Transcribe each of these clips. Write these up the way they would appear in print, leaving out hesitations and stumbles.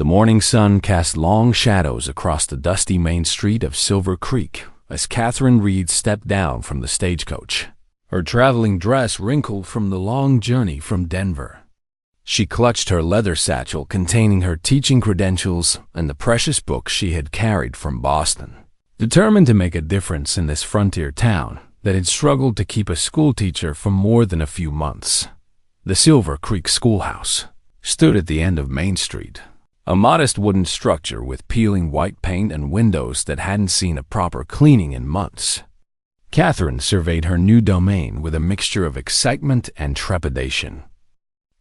The morning sun cast long shadows across the dusty main street of Silver Creek as Catherine Reed stepped down from the stagecoach, her traveling dress wrinkled from the long journey from Denver. She clutched her leather satchel containing her teaching credentials and the precious books she had carried from Boston. Determined to make a difference in this frontier town that had struggled to keep a schoolteacher for more than a few months, the Silver Creek Schoolhouse stood at the end of Main Street, a modest wooden structure with peeling white paint and windows that hadn't seen a proper cleaning in months. Catherine surveyed her new domain with a mixture of excitement and trepidation.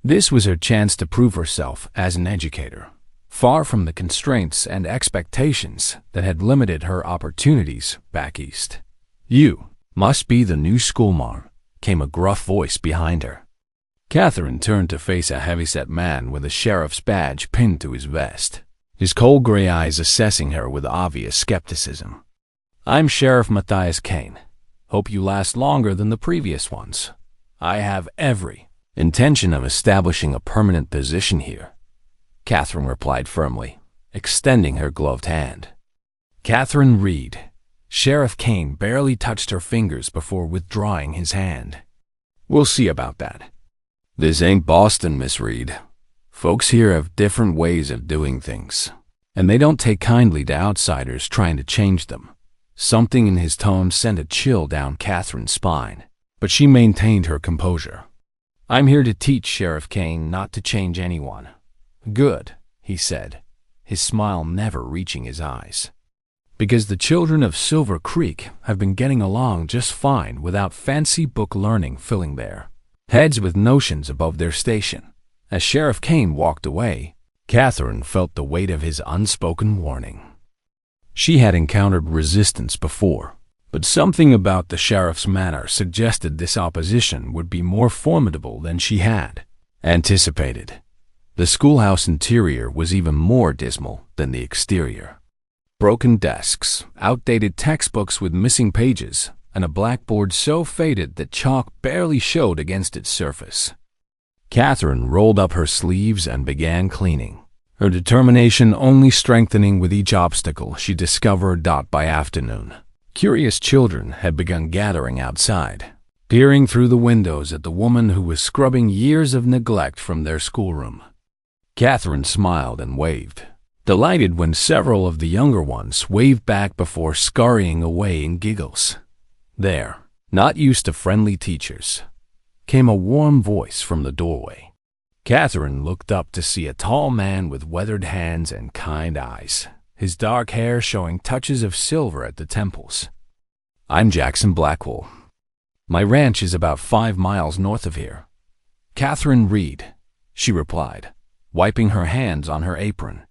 This was her chance to prove herself as an educator, far from the constraints and expectations that had limited her opportunities back east. "You must be the new schoolmarm," came a gruff voice behind her. Catherine turned to face a heavy-set man with a sheriff's badge pinned to his vest, his cold gray eyes assessing her with obvious skepticism. "I'm Sheriff Matthias Kane. Hope you last longer than the previous ones. I have every intention of establishing a permanent position here," Catherine replied firmly, extending her gloved hand. Catherine Reed. Sheriff Kane barely touched her fingers before withdrawing his hand. "We'll see about that. This ain't Boston, Miss Reed. Folks here have different ways of doing things, and they don't take kindly to outsiders trying to change them." Something in his tone sent a chill down Catherine's spine, but she maintained her composure. "I'm here to teach, Sheriff Kane, not to change anyone." "Good," he said, his smile never reaching his eyes. "Because the children of Silver Creek have been getting along just fine without fancy book learning filling their heads with notions above their station." As Sheriff Kane walked away, Catherine felt the weight of his unspoken warning. She had encountered resistance before, but something about the sheriff's manner suggested this opposition would be more formidable than she had anticipated. The schoolhouse interior was even more dismal than the exterior. Broken desks, outdated textbooks with missing pages, and a blackboard so faded that chalk barely showed against its surface. Catherine rolled up her sleeves and began cleaning, her determination only strengthening with each obstacle she discovered. By afternoon, curious children had begun gathering outside, peering through the windows at the woman who was scrubbing years of neglect from their schoolroom. Catherine smiled and waved, delighted when several of the younger ones waved back before scurrying away in giggles. There, not used to friendly teachers, came a warm voice from the doorway. Catherine looked up to see a tall man with weathered hands and kind eyes, his dark hair showing touches of silver at the temples. "I'm Jackson Blackwell. My ranch is about 5 miles north of here." "Catherine Reed," she replied, wiping her hands on her apron.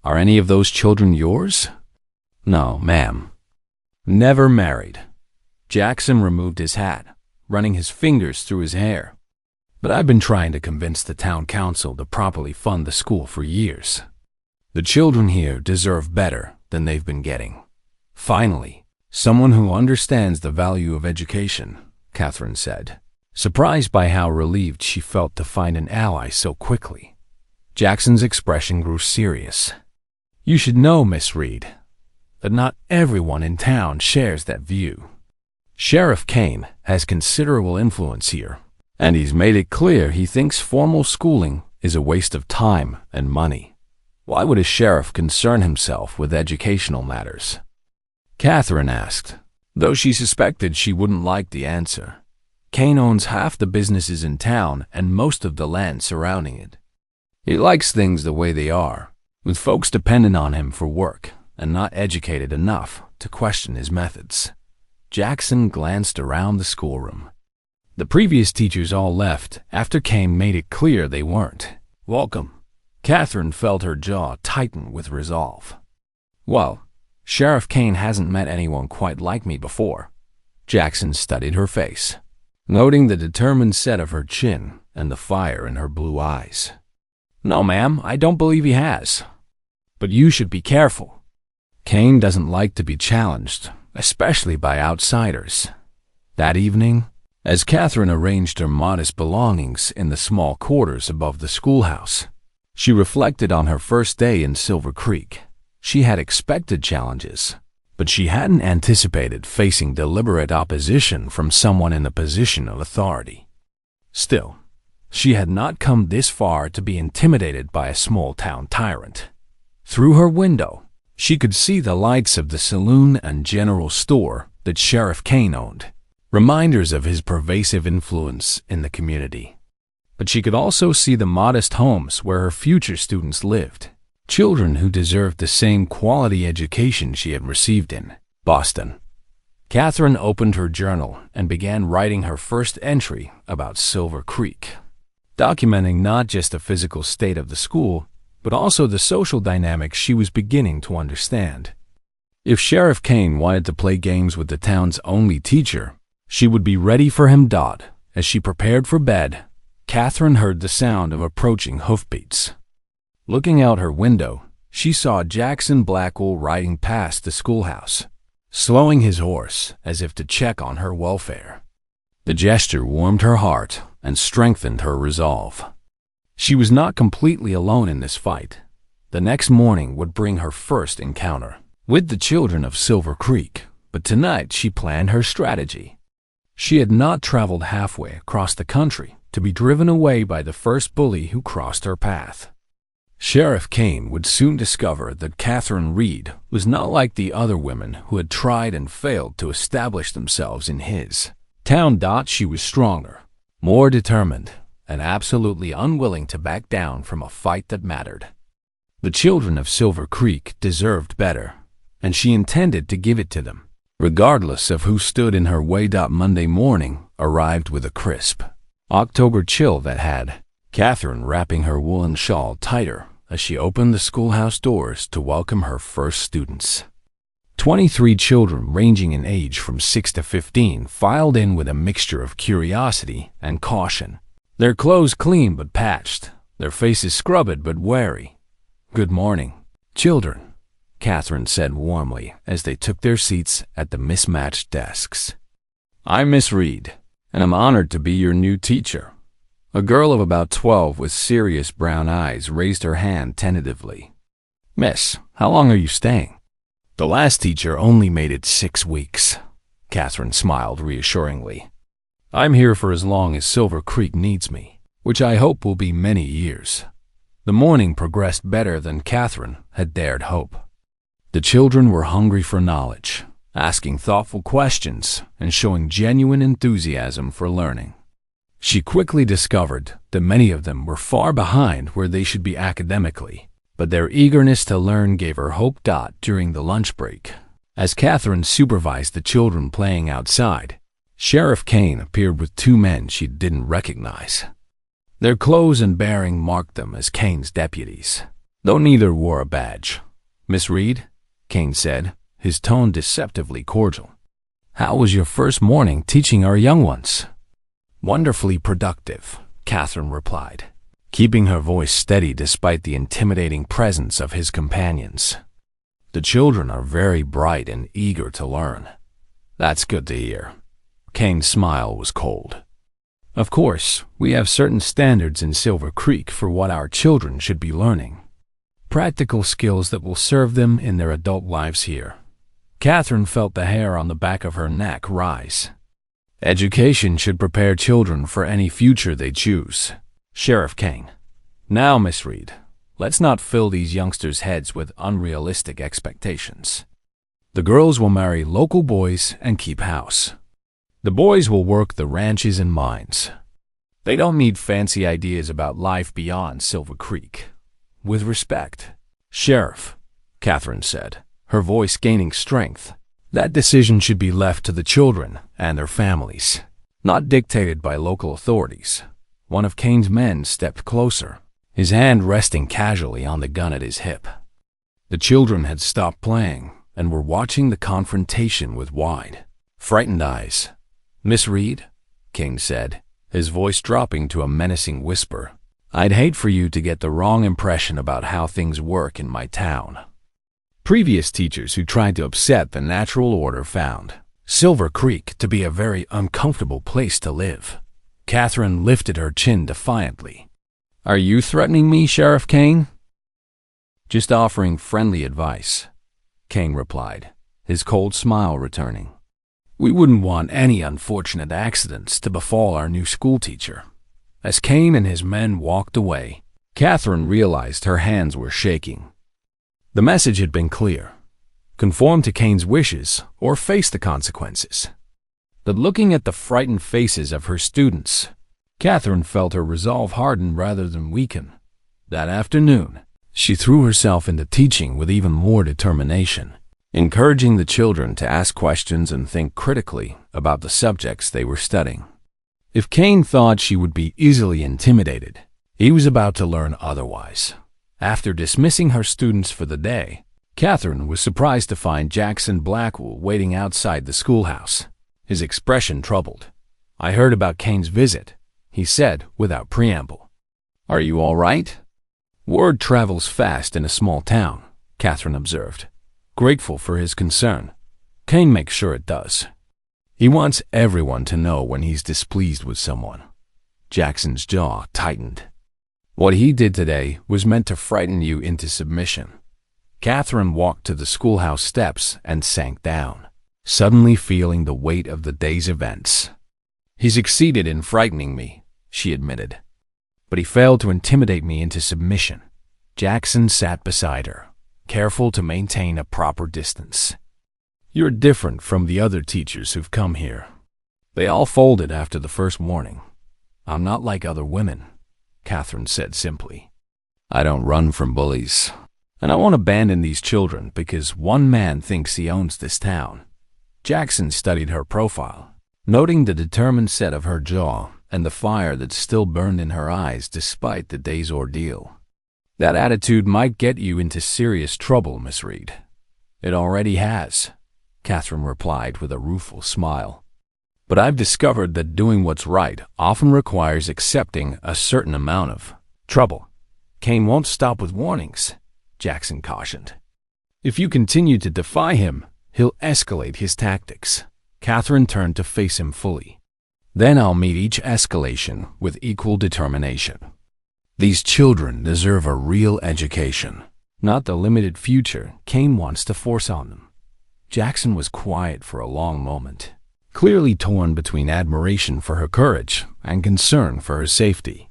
"Are any of those children yours?" "No, ma'am. Never married." Jackson removed his hat, running his fingers through his hair. "But I've been trying to convince the town council to properly fund the school for years. The children here deserve better than they've been getting. Finally, someone who understands the value of education," Catherine said, surprised by how relieved she felt to find an ally so quickly. Jackson's expression grew serious. "You should know, Miss Reed, that not everyone in town shares that view. Sheriff Kane has considerable influence here, and he's made it clear he thinks formal schooling is a waste of time and money. Why would a sheriff concern himself with educational matters?" Catherine asked, though she suspected she wouldn't like the answer. "Kane owns half the businesses in town and most of the land surrounding it. He likes things the way they are, with folks dependent on him for work and not educated enough to question his methods." Jackson glanced around the schoolroom. The previous teachers all left after Kane made it clear they weren't welcome. Catherine felt her jaw tighten with resolve. "Well, Sheriff Kane hasn't met anyone quite like me before." Jackson studied her face, noting the determined set of her chin and the fire in her blue eyes. "No, ma'am, I don't believe he has. But you should be careful. Kane doesn't like to be challenged, especially by outsiders." That evening, as Catherine arranged her modest belongings in the small quarters above the schoolhouse, She reflected on her first day in Silver Creek. She had expected challenges, but she hadn't anticipated facing deliberate opposition from someone in a position of authority. Still, she had not come this far to be intimidated by a small-town tyrant. Through her window, she could see the lights of the saloon and general store that Sheriff Kane owned, reminders of his pervasive influence in the community. But she could also see the modest homes where her future students lived, children who deserved the same quality education she had received in Boston. Catherine opened her journal and began writing her first entry about Silver Creek, documenting not just the physical state of the school, but also the social dynamics she was beginning to understand. If Sheriff Kane wanted to play games with the town's only teacher, she would be ready for him. As she prepared for bed, Catherine heard the sound of approaching hoofbeats. Looking out her window, she saw Jackson Blackwell riding past the schoolhouse, slowing his horse as if to check on her welfare. The gesture warmed her heart and strengthened her resolve. She was not completely alone in this fight. The next morning would bring her first encounter with the children of Silver Creek, but tonight she planned her strategy. She had not traveled halfway across the country to be driven away by the first bully who crossed her path. Sheriff Kane would soon discover that Catherine Reed was not like the other women who had tried and failed to establish themselves in his town. She was stronger, more determined, and absolutely unwilling to back down from a fight that mattered. The children of Silver Creek deserved better, and she intended to give it to them, regardless of who stood in her way. Monday morning arrived with a crisp October chill that had Catherine wrapping her woolen shawl tighter as she opened the schoolhouse doors to welcome her first students. 23 children ranging in age from 6 to 15 filed in with a mixture of curiosity and caution. Their clothes clean but patched, their faces scrubbed but wary. "Good morning, children," Catherine said warmly as they took their seats at the mismatched desks. "I'm Miss Reed, and I'm honored to be your new teacher." A girl of about 12 with serious brown eyes raised her hand tentatively. "Miss, how long are you staying?" "The last teacher only made it 6 weeks," Catherine smiled reassuringly. "I'm here for as long as Silver Creek needs me, which I hope will be many years." The morning progressed better than Catherine had dared hope. The children were hungry for knowledge, asking thoughtful questions and showing genuine enthusiasm for learning. She quickly discovered that many of them were far behind where they should be academically, but their eagerness to learn gave her hope. During the lunch break, as Catherine supervised the children playing outside, Sheriff Kane appeared with 2 men she didn't recognize. Their clothes and bearing marked them as Kane's deputies, though neither wore a badge. "Miss Reed," Kane said, his tone deceptively cordial, "how was your first morning teaching our young ones?" "Wonderfully productive," Catherine replied, keeping her voice steady despite the intimidating presence of his companions. "The children are very bright and eager to learn." "That's good to hear." Kane's smile was cold. "Of course, we have certain standards in Silver Creek for what our children should be learning. Practical skills that will serve them in their adult lives here." Catherine felt the hair on the back of her neck rise. "Education should prepare children for any future they choose." Sheriff Kane: "Now, Miss Reed, let's not fill these youngsters' heads with unrealistic expectations. The girls will marry local boys and keep house. The boys will work the ranches and mines. They don't need fancy ideas about life beyond Silver Creek. With respect, Sheriff," Catherine said, her voice gaining strength, "that decision should be left to the children and their families, not dictated by local authorities." One of Kane's men stepped closer, his hand resting casually on the gun at his hip. The children had stopped playing and were watching the confrontation with wide, frightened eyes. "Miss Reed," Kane said, his voice dropping to a menacing whisper, "I'd hate for you to get the wrong impression about how things work in my town." Previous teachers who tried to upset the natural order found Silver Creek to be a very uncomfortable place to live. Catherine lifted her chin defiantly. Are you threatening me, Sheriff Kane? Just offering friendly advice, Kane replied, his cold smile returning. We wouldn't want any unfortunate accidents to befall our new schoolteacher. As Kane and his men walked away, Catherine realized her hands were shaking. The message had been clear: conform to Kane's wishes or face the consequences. But looking at the frightened faces of her students, Catherine felt her resolve harden rather than weaken. That afternoon, she threw herself into teaching with even more determination, encouraging the children to ask questions and think critically about the subjects they were studying. If Kane thought she would be easily intimidated, he was about to learn otherwise. After dismissing her students for the day, Catherine was surprised to find Jackson Blackwell waiting outside the schoolhouse, his expression troubled. I heard about Kane's visit, he said without preamble. Are you all right? Word travels fast in a small town, Catherine observed, grateful for his concern. Kane makes sure it does. He wants everyone to know when he's displeased with someone. Jackson's jaw tightened. What he did today was meant to frighten you into submission. Catherine walked to the schoolhouse steps and sank down, suddenly feeling the weight of the day's events. He succeeded in frightening me, she admitted, but he failed to intimidate me into submission. Jackson sat beside her, careful to maintain a proper distance. You're different from the other teachers who've come here. They all folded after the first warning. I'm not like other women, Catherine said simply. I don't run from bullies, and I won't abandon these children because one man thinks he owns this town. Jackson studied her profile, noting the determined set of her jaw and the fire that still burned in her eyes despite the day's ordeal. That attitude might get you into serious trouble, Miss Reed. It already has, Catherine replied with a rueful smile. But I've discovered that doing what's right often requires accepting a certain amount of trouble. Kane won't stop with warnings, Jackson cautioned. If you continue to defy him, he'll escalate his tactics. Catherine turned to face him fully. Then I'll meet each escalation with equal determination. These children deserve a real education, not the limited future Kane wants to force on them. Jackson was quiet for a long moment, clearly torn between admiration for her courage and concern for her safety.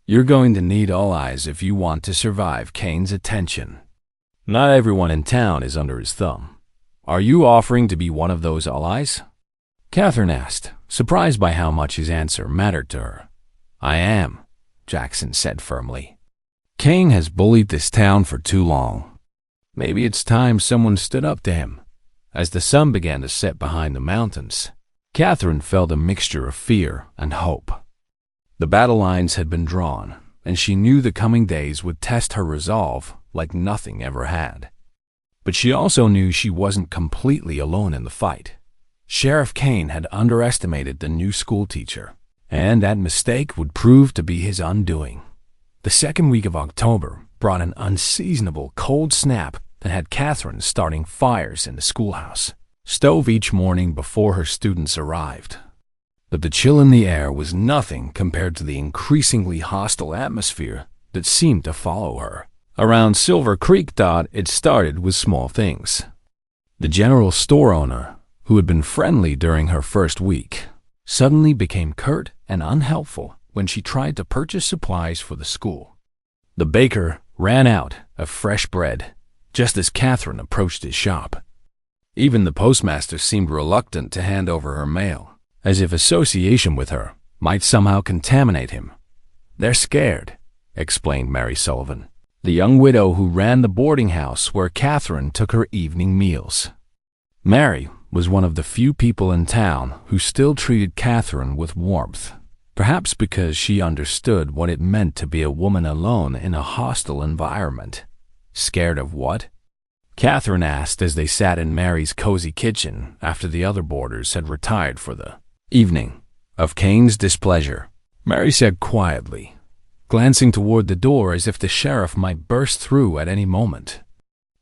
You're going to need all eyes if you want to survive Kane's attention. Not everyone in town is under his thumb. Are you offering to be one of those all eyes? Catherine asked, surprised by how much his answer mattered to her. I am, Jackson said firmly. Kane has bullied this town for too long. Maybe it's time someone stood up to him. As the sun began to set behind the mountains, Catherine felt a mixture of fear and hope. The battle lines had been drawn, and she knew the coming days would test her resolve like nothing ever had. But she also knew she wasn't completely alone in the fight. Sheriff Kane had underestimated the new schoolteacher, and that mistake would prove to be his undoing. The second week of October brought an unseasonable cold snap that had Catherine starting fires in the schoolhouse stove each morning before her students arrived. But the chill in the air was nothing compared to the increasingly hostile atmosphere that seemed to follow her. Around Silver Creek, it started with small things. The general store owner, who had been friendly during her first week, suddenly became curt and unhelpful when she tried to purchase supplies for the school. The baker ran out of fresh bread just as Catherine approached his shop. Even the postmaster seemed reluctant to hand over her mail, as if association with her might somehow contaminate him. They're scared, explained Mary Sullivan, the young widow who ran the boarding house where Catherine took her evening meals. Mary was one of the few people in town who still treated Catherine with warmth, perhaps because she understood what it meant to be a woman alone in a hostile environment. Scared of what? Catherine asked as they sat in Mary's cozy kitchen after the other boarders had retired for the evening. Of Kane's displeasure, Mary said quietly, glancing toward the door as if the sheriff might burst through at any moment.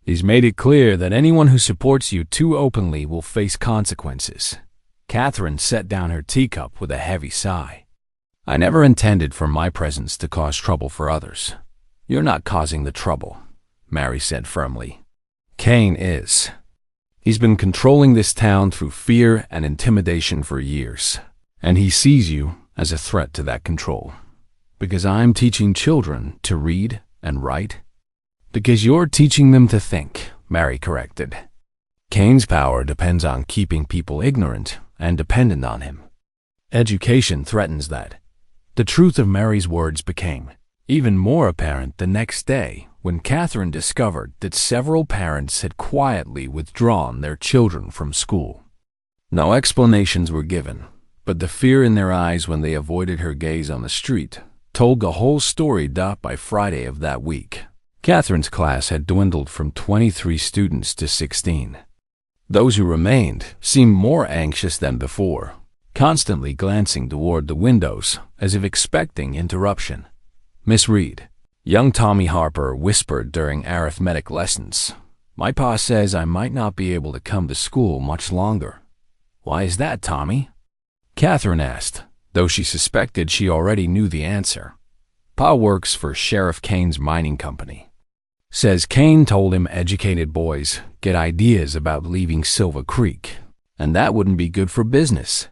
He's made it clear that anyone who supports you too openly will face consequences. Catherine set down her teacup with a heavy sigh. I never intended for my presence to cause trouble for others. You're not causing the trouble, Mary said firmly. Cain is. He's been controlling this town through fear and intimidation for years, and he sees you as a threat to that control. Because I'm teaching children to read and write? Because you're teaching them to think, Mary corrected. Cain's power depends on keeping people ignorant and dependent on him. Education threatens that. The truth of Mary's words became even more apparent the next day when Catherine discovered that several parents had quietly withdrawn their children from school. No explanations were given, but the fear in their eyes when they avoided her gaze on the street told the whole story. By Friday of that week, Catherine's class had dwindled from 23 students to 16. Those who remained seemed more anxious than before, constantly glancing toward the windows as if expecting interruption. Miss Reed, young Tommy Harper whispered during arithmetic lessons, "My pa says I might not be able to come to school much longer." "Why is that, Tommy?" Catherine asked, though she suspected she already knew the answer. "Pa works for Sheriff Kane's mining company. Says Kane told him educated boys get ideas about leaving Silver Creek, and that wouldn't be good for business."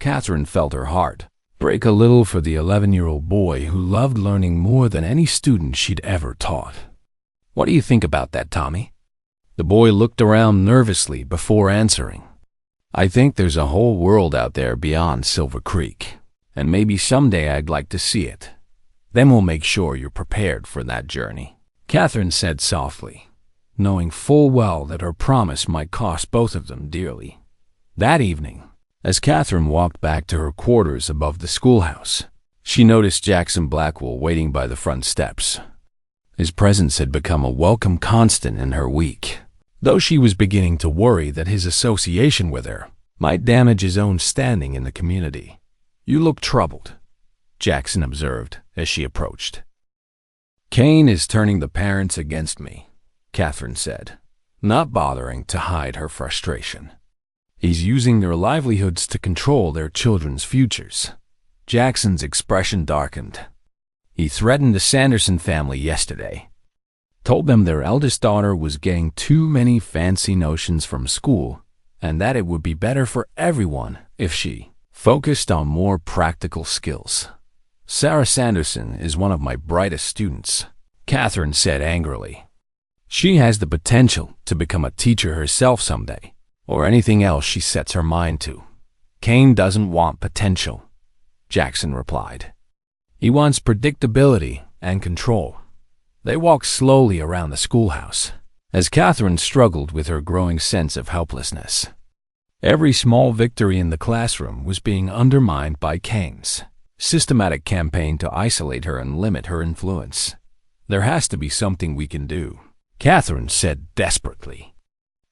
Catherine felt her heart break a little for the 11-year-old boy who loved learning more than any student she'd ever taught. "What do you think about that, Tommy?" The boy looked around nervously before answering. "I think there's a whole world out there beyond Silver Creek, and maybe someday I'd like to see it. Then we'll make sure you're prepared for that journey," Catherine said softly, knowing full well that her promise might cost both of them dearly. That evening, as Catherine walked back to her quarters above the schoolhouse, she noticed Jackson Blackwell waiting by the front steps. His presence had become a welcome constant in her week, though she was beginning to worry that his association with her might damage his own standing in the community. "You look troubled," Jackson observed as she approached. "Kane is turning the parents against me," Catherine said, not bothering to hide her frustration. "He's using their livelihoods to control their children's futures." Jackson's expression darkened. "He threatened the Sanderson family yesterday. Told them their eldest daughter was getting too many fancy notions from school, and that it would be better for everyone if she focused on more practical skills. Sarah Sanderson is one of my brightest students," Catherine said angrily. "She has the potential to become a teacher herself someday, or anything else she sets her mind to." "Kane doesn't want potential," Jackson replied. "He wants predictability and control." They walked slowly around the schoolhouse, as Catherine struggled with her growing sense of helplessness. Every small victory in the classroom was being undermined by Kane's systematic campaign to isolate her and limit her influence. "There has to be something we can do," Catherine said desperately.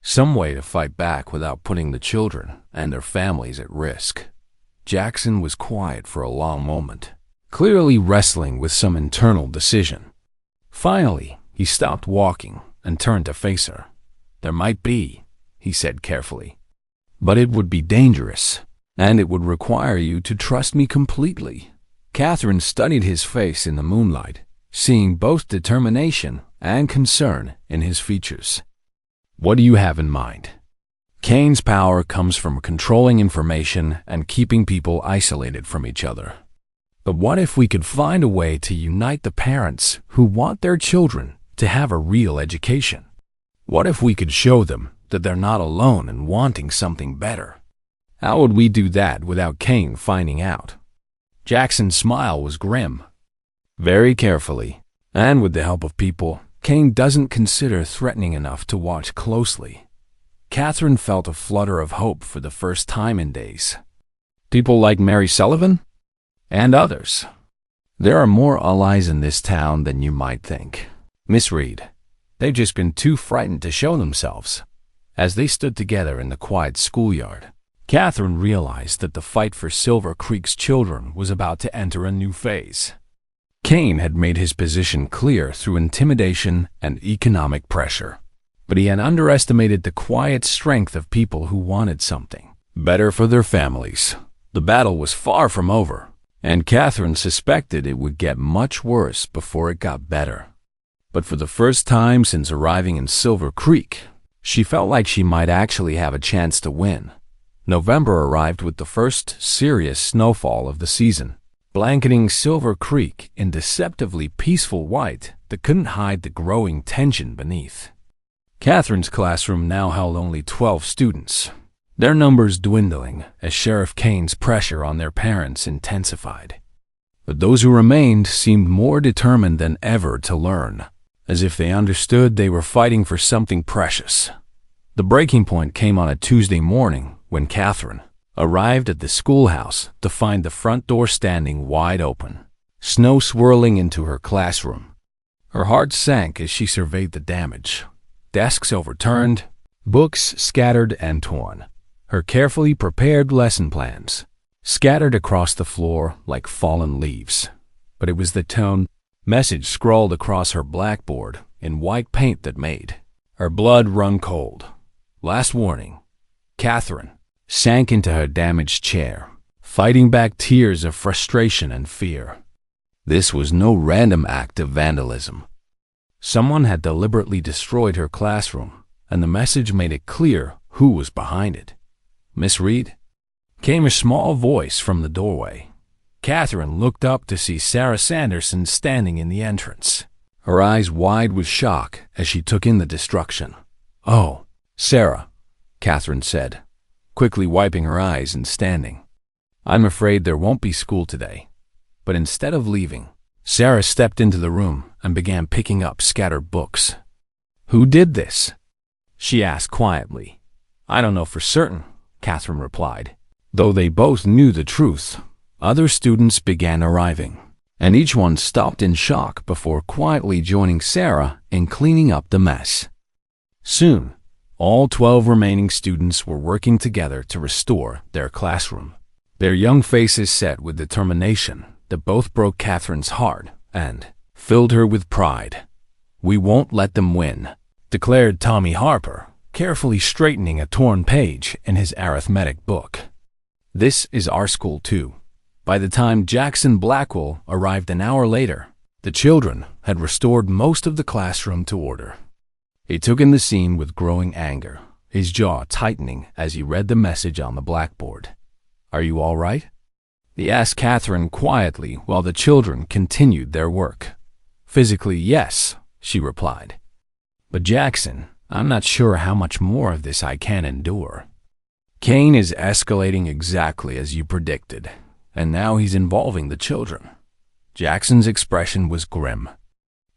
"Some way to fight back without putting the children and their families at risk." Jackson was quiet for a long moment, clearly wrestling with some internal decision. Finally, he stopped walking and turned to face her. "There might be," he said carefully, "but it would be dangerous, and it would require you to trust me completely." Catherine studied his face in the moonlight, seeing both determination and concern in his features. "What do you have in mind?" "Kane's power comes from controlling information and keeping people isolated from each other. But what if we could find a way to unite the parents who want their children to have a real education? What if we could show them that they're not alone in wanting something better? How would we do that without Kane finding out?" Jackson's smile was grim. "Very carefully, and with the help of people Kane doesn't consider threatening enough to watch closely." Catherine felt a flutter of hope for the first time in days. "People like Mary Sullivan? And others. There are more allies in this town than you might think. Miss Reed, they've just been too frightened to show themselves." As they stood together in the quiet schoolyard, Catherine realized that the fight for Silver Creek's children was about to enter a new phase. Kane had made his position clear through intimidation and economic pressure, but he had underestimated the quiet strength of people who wanted something better for their families. The battle was far from over, and Catherine suspected it would get much worse before it got better. But for the first time since arriving in Silver Creek, she felt like she might actually have a chance to win. November arrived with the first serious snowfall of the season, blanketing Silver Creek in deceptively peaceful white that couldn't hide the growing tension beneath. Catherine's classroom now held only 12 students, their numbers dwindling as Sheriff Kane's pressure on their parents intensified. But those who remained seemed more determined than ever to learn, as if they understood they were fighting for something precious. The breaking point came on a Tuesday morning when Catherine arrived at the schoolhouse to find the front door standing wide open, snow swirling into her classroom. Her heart sank as she surveyed the damage. Desks overturned, books scattered and torn, her carefully prepared lesson plans scattered across the floor like fallen leaves. But it was the tone message scrawled across her blackboard in white paint that made her blood run cold. Last warning. Catherine sank into her damaged chair, fighting back tears of frustration and fear. This was no random act of vandalism. Someone had deliberately destroyed her classroom, and the message made it clear who was behind it. "Miss Reed?" came a small voice from the doorway. Catherine looked up to see Sarah Sanderson standing in the entrance, her eyes wide with shock as she took in the destruction. "Oh, Sarah," Catherine said, quickly wiping her eyes and standing. "I'm afraid there won't be school today." But instead of leaving, Sarah stepped into the room and began picking up scattered books. "Who did this?" she asked quietly. "I don't know for certain," Catherine replied. Though they both knew the truth, other students began arriving, and each one stopped in shock before quietly joining Sarah in cleaning up the mess. Soon, all 12 remaining students were working together to restore their classroom, their young faces set with determination that both broke Catherine's heart and filled her with pride. "We won't let them win," declared Tommy Harper, carefully straightening a torn page in his arithmetic book. "This is our school too." By the time Jackson Blackwell arrived an hour later, the children had restored most of the classroom to order. He took in the scene with growing anger, his jaw tightening as he read the message on the blackboard. "Are you all right?" he asked Catherine quietly while the children continued their work. "Physically, yes," she replied. "But Jackson, I'm not sure how much more of this I can endure. Kane is escalating exactly as you predicted, and now he's involving the children." Jackson's expression was grim.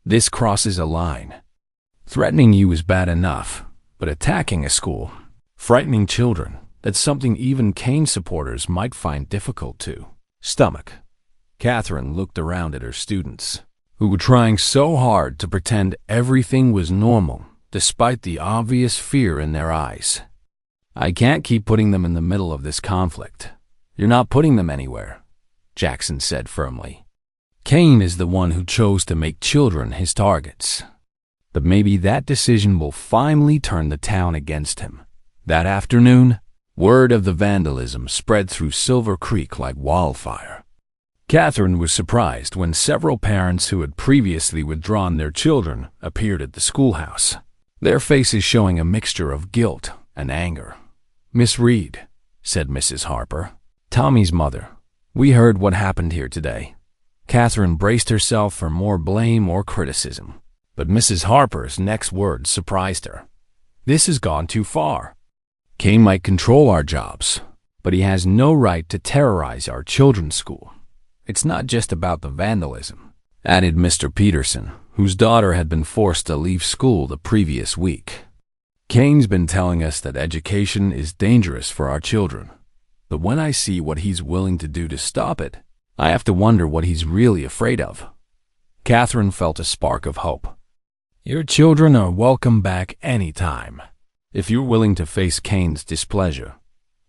"This crosses a line. Threatening you is bad enough, but attacking a school, frightening children, that's something even Kane supporters might find difficult to stomach." Catherine looked around at her students, who were trying so hard to pretend everything was normal despite the obvious fear in their eyes. "I can't keep putting them in the middle of this conflict. You're not putting them anywhere," Jackson said firmly. "Kane is the one who chose to make children his targets. But maybe that decision will finally turn the town against him." That afternoon, word of the vandalism spread through Silver Creek like wildfire. Catherine was surprised when several parents who had previously withdrawn their children appeared at the schoolhouse, their faces showing a mixture of guilt and anger. "Miss Reed," said Mrs. Harper, Tommy's mother, "we heard what happened here today." Catherine braced herself for more blame or criticism, but Mrs. Harper's next words surprised her. "This has gone too far. Kane might control our jobs, but he has no right to terrorize our children's school. It's not just about the vandalism," added Mr. Peterson, whose daughter had been forced to leave school the previous week. "Kane's been telling us that education is dangerous for our children, but when I see what he's willing to do to stop it, I have to wonder what he's really afraid of." Catherine felt a spark of hope. "Your children are welcome back any time. If you're willing to face Kane's displeasure,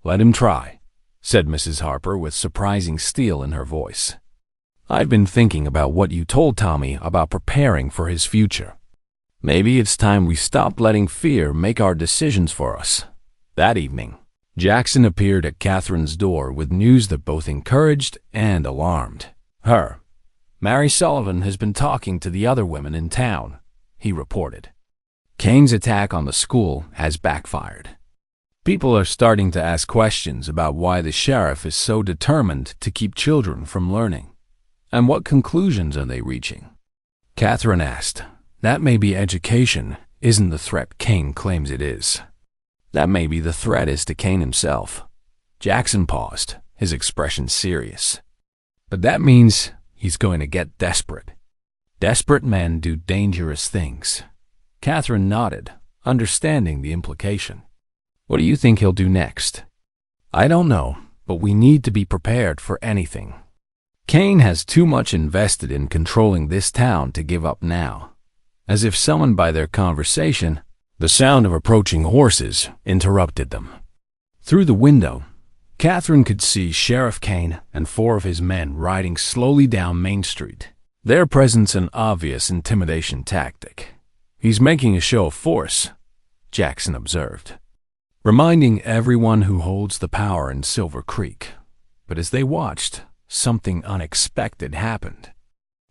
let him try," said Mrs. Harper with surprising steel in her voice. "I've been thinking about what you told Tommy about preparing for his future. Maybe it's time we stopped letting fear make our decisions for us." That evening, Jackson appeared at Catherine's door with news that both encouraged and alarmed her. "Mary Sullivan has been talking to the other women in town," he reported. "Kane's attack on the school has backfired. People are starting to ask questions about why the sheriff is so determined to keep children from learning. And what conclusions are they reaching?" Catherine asked. "That may be education isn't the threat Kane claims it is. That may be the threat is to Kane himself." Jackson paused, his expression serious. "But that means he's going to get desperate. Desperate men do dangerous things." Catherine nodded, understanding the implication. "What do you think he'll do next?" "I don't know, but we need to be prepared for anything. Kane has too much invested in controlling this town to give up now." As if summoned by their conversation, the sound of approaching horses interrupted them. Through the window, Catherine could see Sheriff Kane and 4 of his men riding slowly down Main Street, their presence an obvious intimidation tactic. "He's making a show of force," Jackson observed, reminding everyone who holds the power in Silver Creek. But as they watched, something unexpected happened.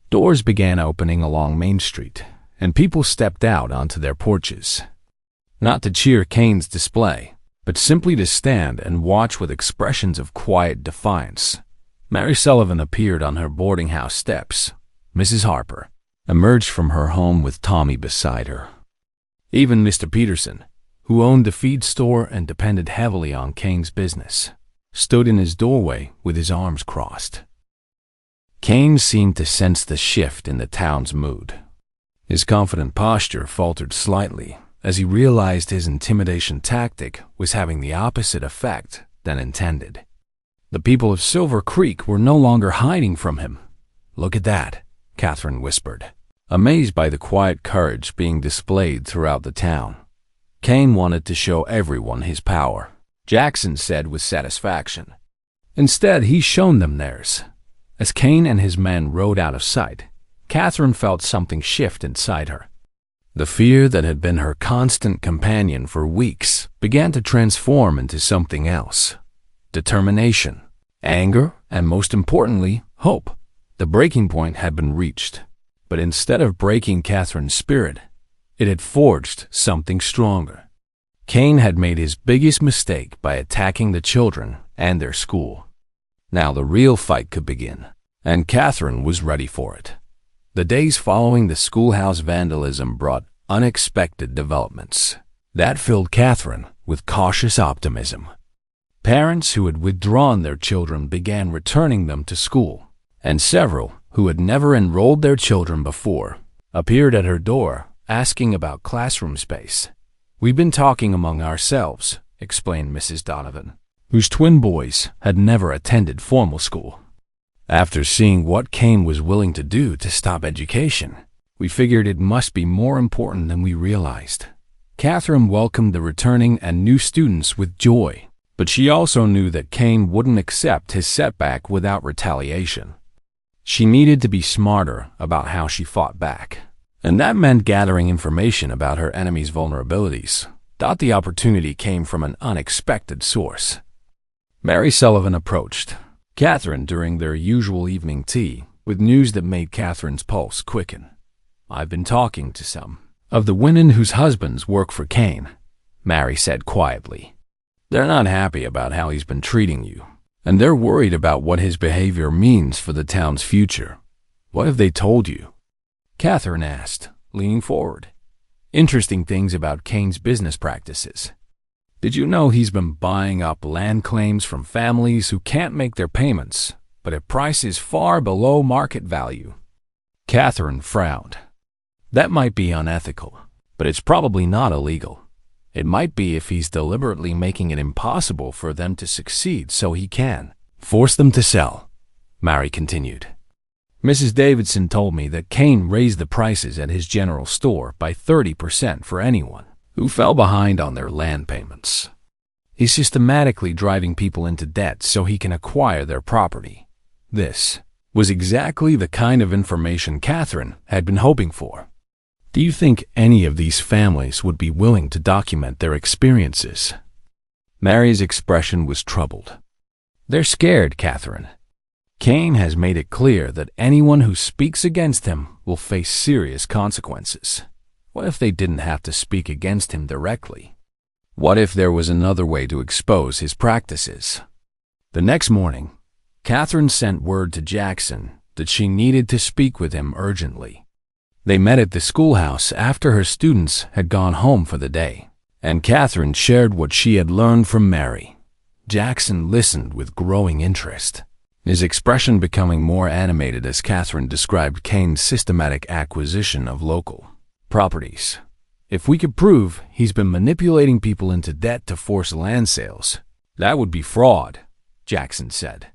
Doors began opening along Main Street, and people stepped out onto their porches. Not to cheer Kane's display, but simply to stand and watch with expressions of quiet defiance. Mary Sullivan appeared on her boarding house steps. Mrs. Harper emerged from her home with Tommy beside her. Even Mr. Peterson, who owned a feed store and depended heavily on Kane's business, stood in his doorway with his arms crossed. Kane seemed to sense the shift in the town's mood. His confident posture faltered slightly as he realized his intimidation tactic was having the opposite effect than intended. The people of Silver Creek were no longer hiding from him. "Look at that," Catherine whispered, amazed by the quiet courage being displayed throughout the town. Kane wanted to show everyone his power, Jackson said with satisfaction. Instead, he's shown them theirs. As Kane and his men rode out of sight, Catherine felt something shift inside her. The fear that had been her constant companion for weeks began to transform into something else. Determination, anger, and most importantly, hope. The breaking point had been reached. But instead of breaking Catherine's spirit, it had forged something stronger. Kane had made his biggest mistake by attacking the children and their school. Now the real fight could begin, and Catherine was ready for it. The days following the schoolhouse vandalism brought unexpected developments that filled Catherine with cautious optimism. Parents who had withdrawn their children began returning them to school, and several who had never enrolled their children before appeared at her door asking about classroom space. "We've been talking among ourselves," explained Mrs. Donovan, whose twin boys had never attended formal school. "After seeing what Kane was willing to do to stop education, we figured it must be more important than we realized." Catherine welcomed the returning and new students with joy, but she also knew that Kane wouldn't accept his setback without retaliation. She needed to be smarter about how she fought back, and that meant gathering information about her enemy's vulnerabilities. The opportunity came from an unexpected source. Mary Sullivan approached Catherine during their usual evening tea with news that made Catherine's pulse quicken. "I've been talking to some of the women whose husbands work for Kane," Mary said quietly. "They're not happy about how he's been treating you, and they're worried about what his behavior means for the town's future. What have they told you?" Catherine asked, leaning forward. "Interesting things about Kane's business practices. Did you know he's been buying up land claims from families who can't make their payments, but at prices far below market value?" Catherine frowned. "That might be unethical, but it's probably not illegal. It might be if he's deliberately making it impossible for them to succeed so he can force them to sell," Mary continued. "Mrs. Davidson told me that Kane raised the prices at his general store by 30% for anyone who fell behind on their land payments. He's systematically driving people into debt so he can acquire their property." This was exactly the kind of information Catherine had been hoping for. "Do you think any of these families would be willing to document their experiences?" Mary's expression was troubled. "They're scared, Catherine. Kane has made it clear that anyone who speaks against him will face serious consequences. What if they didn't have to speak against him directly? What if there was another way to expose his practices?" The next morning, Catherine sent word to Jackson that she needed to speak with him urgently. They met at the schoolhouse after her students had gone home for the day, and Catherine shared what she had learned from Mary. Jackson listened with growing interest, his expression becoming more animated as Catherine described Kane's systematic acquisition of local properties. "If we could prove he's been manipulating people into debt to force land sales, that would be fraud," Jackson said.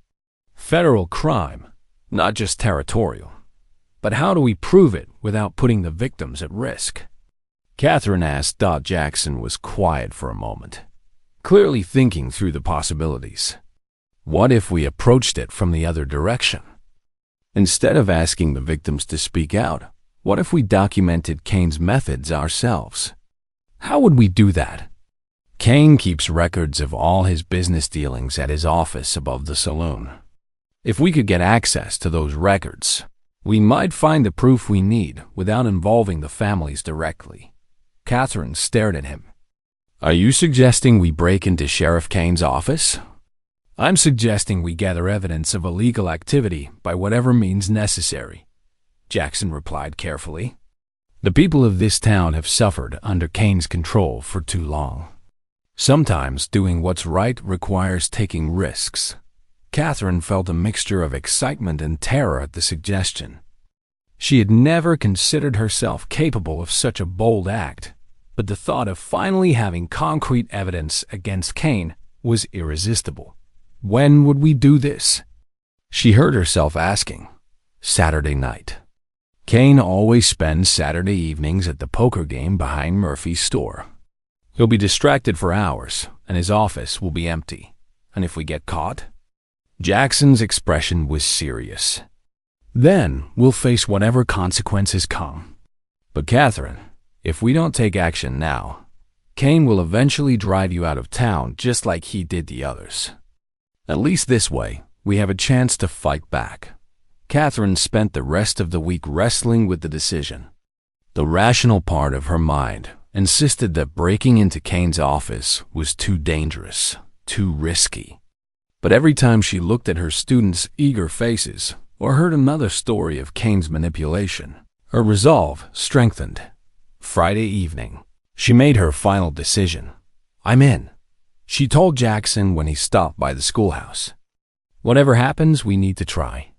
"Federal crime, not just territorial. But how do we prove it without putting the victims at risk?" Catherine asked. Jackson was quiet for a moment, clearly thinking through the possibilities. What if we approached it from the other direction? Instead of asking the victims to speak out, what if we documented Kane's methods ourselves? How would we do that? Kane keeps records of all his business dealings at his office above the saloon. If we could get access to those records, we might find the proof we need without involving the families directly. Catherine stared at him. "Are you suggesting we break into Sheriff Kane's office?" "I'm suggesting we gather evidence of illegal activity by whatever means necessary," Jackson replied carefully. "The people of this town have suffered under Kane's control for too long. Sometimes doing what's right requires taking risks." Catherine felt a mixture of excitement and terror at the suggestion. She had never considered herself capable of such a bold act, but the thought of finally having concrete evidence against Kane was irresistible. When would we do this? She heard herself asking. Saturday night. Kane always spends Saturday evenings at the poker game behind Murphy's store. He'll be distracted for hours, and his office will be empty. And if we get caught? Jackson's expression was serious. Then we'll face whatever consequences come. But Catherine, if we don't take action now, Kane will eventually drive you out of town just like he did the others. At least this way, we have a chance to fight back. Catherine spent the rest of the week wrestling with the decision. The rational part of her mind insisted that breaking into Kane's office was too dangerous, too risky. But every time she looked at her students' eager faces or heard another story of Kane's manipulation, her resolve strengthened. Friday evening, she made her final decision. "I'm in," she told Jackson when he stopped by the schoolhouse. "Whatever happens, we need to try."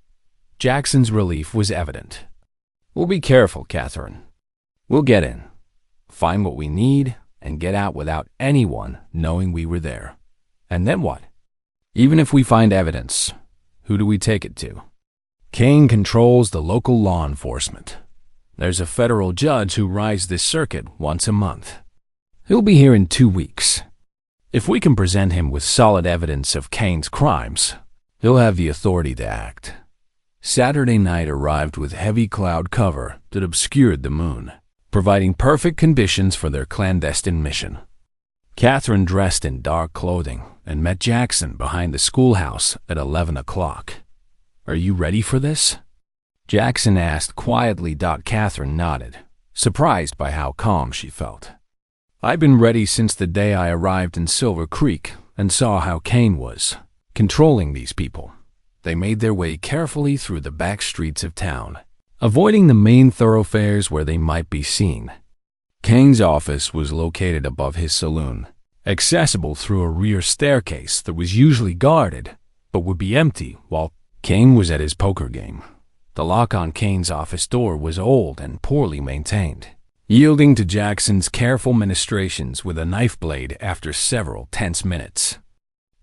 Jackson's relief was evident. "We'll be careful, Catherine. We'll get in, find what we need, and get out without anyone knowing we were there. And then what? Even if we find evidence, who do we take it to? Kane controls the local law enforcement. There's a federal judge who rides this circuit once a month. He'll be here in 2 weeks. If we can present him with solid evidence of Kane's crimes, he'll have the authority to act." Saturday night arrived with heavy cloud cover that obscured the moon, providing perfect conditions for their clandestine mission. Catherine dressed in dark clothing and met Jackson behind the schoolhouse at 11 o'clock. "Are you ready for this?" Jackson asked quietly. Catherine nodded, surprised by how calm she felt. "I've been ready since the day I arrived in Silver Creek and saw how Kane was controlling these people. They made their way carefully through the back streets of town, avoiding the main thoroughfares where they might be seen. Kane's office was located above his saloon, accessible through a rear staircase that was usually guarded, but would be empty while Kane was at his poker game. The lock on Kane's office door was old and poorly maintained, yielding to Jackson's careful ministrations with a knife blade after several tense minutes.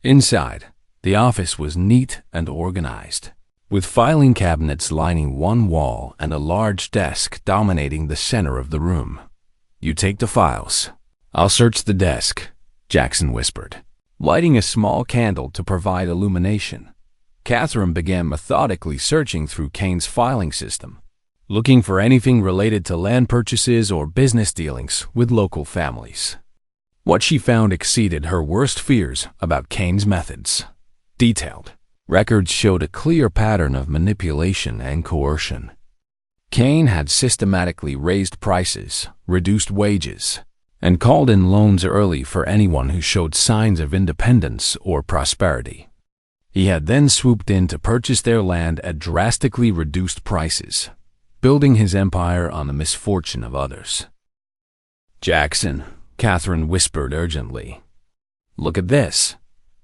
Inside, the office was neat and organized, with filing cabinets lining one wall and a large desk dominating the center of the room. "You take the files. I'll search the desk," Jackson whispered, lighting a small candle to provide illumination. Catherine began methodically searching through Kane's filing system, looking for anything related to land purchases or business dealings with local families. What she found exceeded her worst fears about Kane's methods. Detailed records showed a clear pattern of manipulation and coercion. Kane had systematically raised prices, reduced wages, and called in loans early for anyone who showed signs of independence or prosperity. He had then swooped in to purchase their land at drastically reduced prices, building his empire on the misfortune of others. "Jackson," Catherine whispered urgently. "Look at this."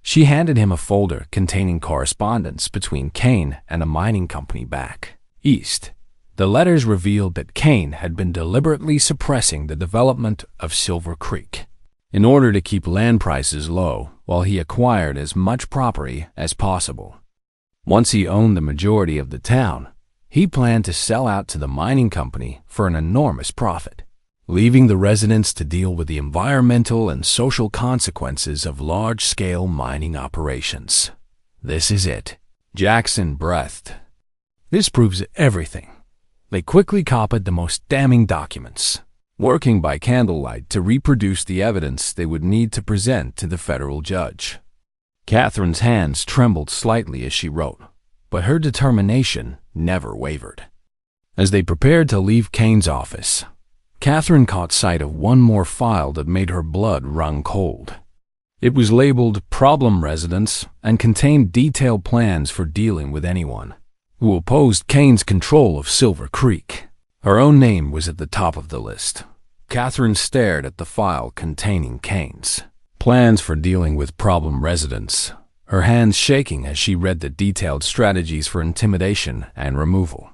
She handed him a folder containing correspondence between Kane and a mining company back east. The letters revealed that Kane had been deliberately suppressing the development of Silver Creek in order to keep land prices low while he acquired as much property as possible. Once he owned the majority of the town, he planned to sell out to the mining company for an enormous profit, leaving the residents to deal with the environmental and social consequences of large-scale mining operations. "This is it," Jackson breathed. "This proves everything." They quickly copied the most damning documents, working by candlelight to reproduce the evidence they would need to present to the federal judge. Catherine's hands trembled slightly as she wrote, but her determination never wavered. As they prepared to leave Kane's office, Catherine caught sight of one more file that made her blood run cold. It was labeled Problem Residents and contained detailed plans for dealing with anyone who opposed Kane's control of Silver Creek. Her own name was at the top of the list. Catherine stared at the file containing Kane's plans for dealing with problem residents, her hands shaking as she read the detailed strategies for intimidation and removal.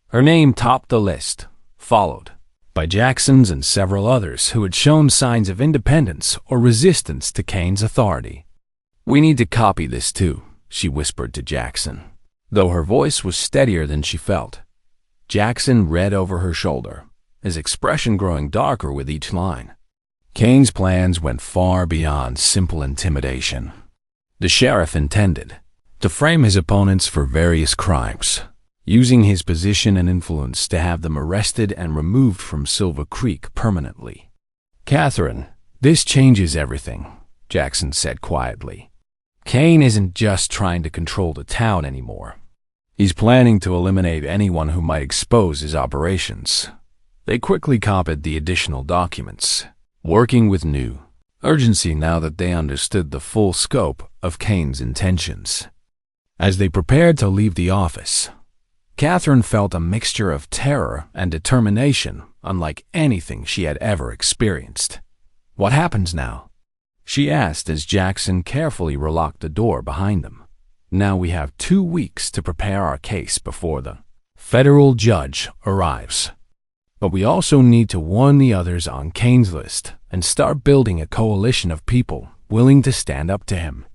Her name topped the list, followed by Jackson's and several others who had shown signs of independence or resistance to Kane's authority. "We need to copy this too," she whispered to Jackson, though her voice was steadier than she felt. Jackson read over her shoulder, his expression growing darker with each line. Kane's plans went far beyond simple intimidation. The sheriff intended to frame his opponents for various crimes, using his position and influence to have them arrested and removed from Silver Creek permanently. "Catherine, this changes everything," Jackson said quietly. "Kane isn't just trying to control the town anymore. He's planning to eliminate anyone who might expose his operations." They quickly copied the additional documents, working with new urgency now that they understood the full scope of Kane's intentions. As they prepared to leave the office, Catherine felt a mixture of terror and determination unlike anything she had ever experienced. "What happens now?" she asked as Jackson carefully relocked the door behind them. "Now we have 2 weeks to prepare our case before the federal judge arrives. But we also need to warn the others on Kane's list and start building a coalition of people willing to stand up to him."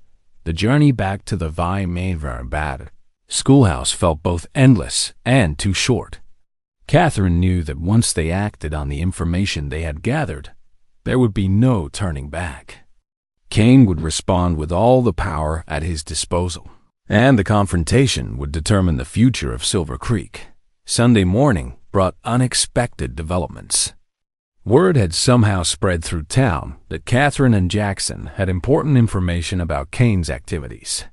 The journey back to the Bad schoolhouse felt both endless and too short. Catherine knew that once they acted on the information they had gathered, there would be no turning back. Kane would respond with all the power at his disposal, and the confrontation would determine the future of Silver Creek. Sunday morning brought unexpected developments. Word had somehow spread through town that Catherine and Jackson had important information about Kane's activities.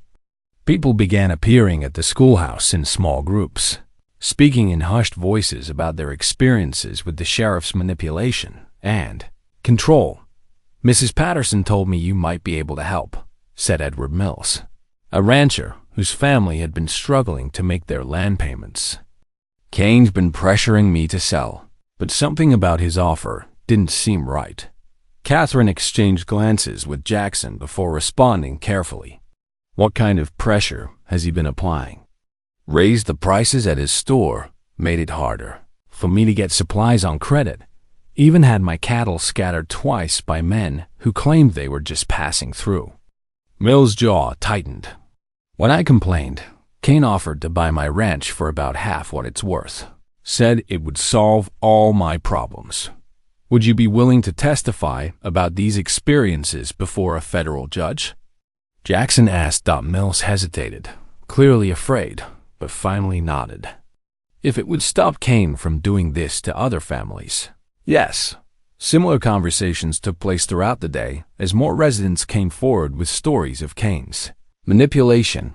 People began appearing at the schoolhouse in small groups, speaking in hushed voices about their experiences with the sheriff's manipulation and control. "Mrs. Patterson told me you might be able to help," said Edward Mills, a rancher whose family had been struggling to make their land payments. "Kane's been pressuring me to sell, but something about his offer didn't seem right." Catherine exchanged glances with Jackson before responding carefully. "What kind of pressure has he been applying?" "Raised the prices at his store, made it harder for me to get supplies on credit. Even had my cattle scattered twice by men who claimed they were just passing through." Mill's jaw tightened. "When I complained, Kane offered to buy my ranch for about half what it's worth. Said it would solve all my problems. Would you be willing to testify about these experiences before a federal judge?" Jackson asked. Mills hesitated, clearly afraid, but finally nodded. "If it would stop Kane from doing this to other families, yes, Similar conversations took place throughout the day as more residents came forward with stories of Kane's manipulation.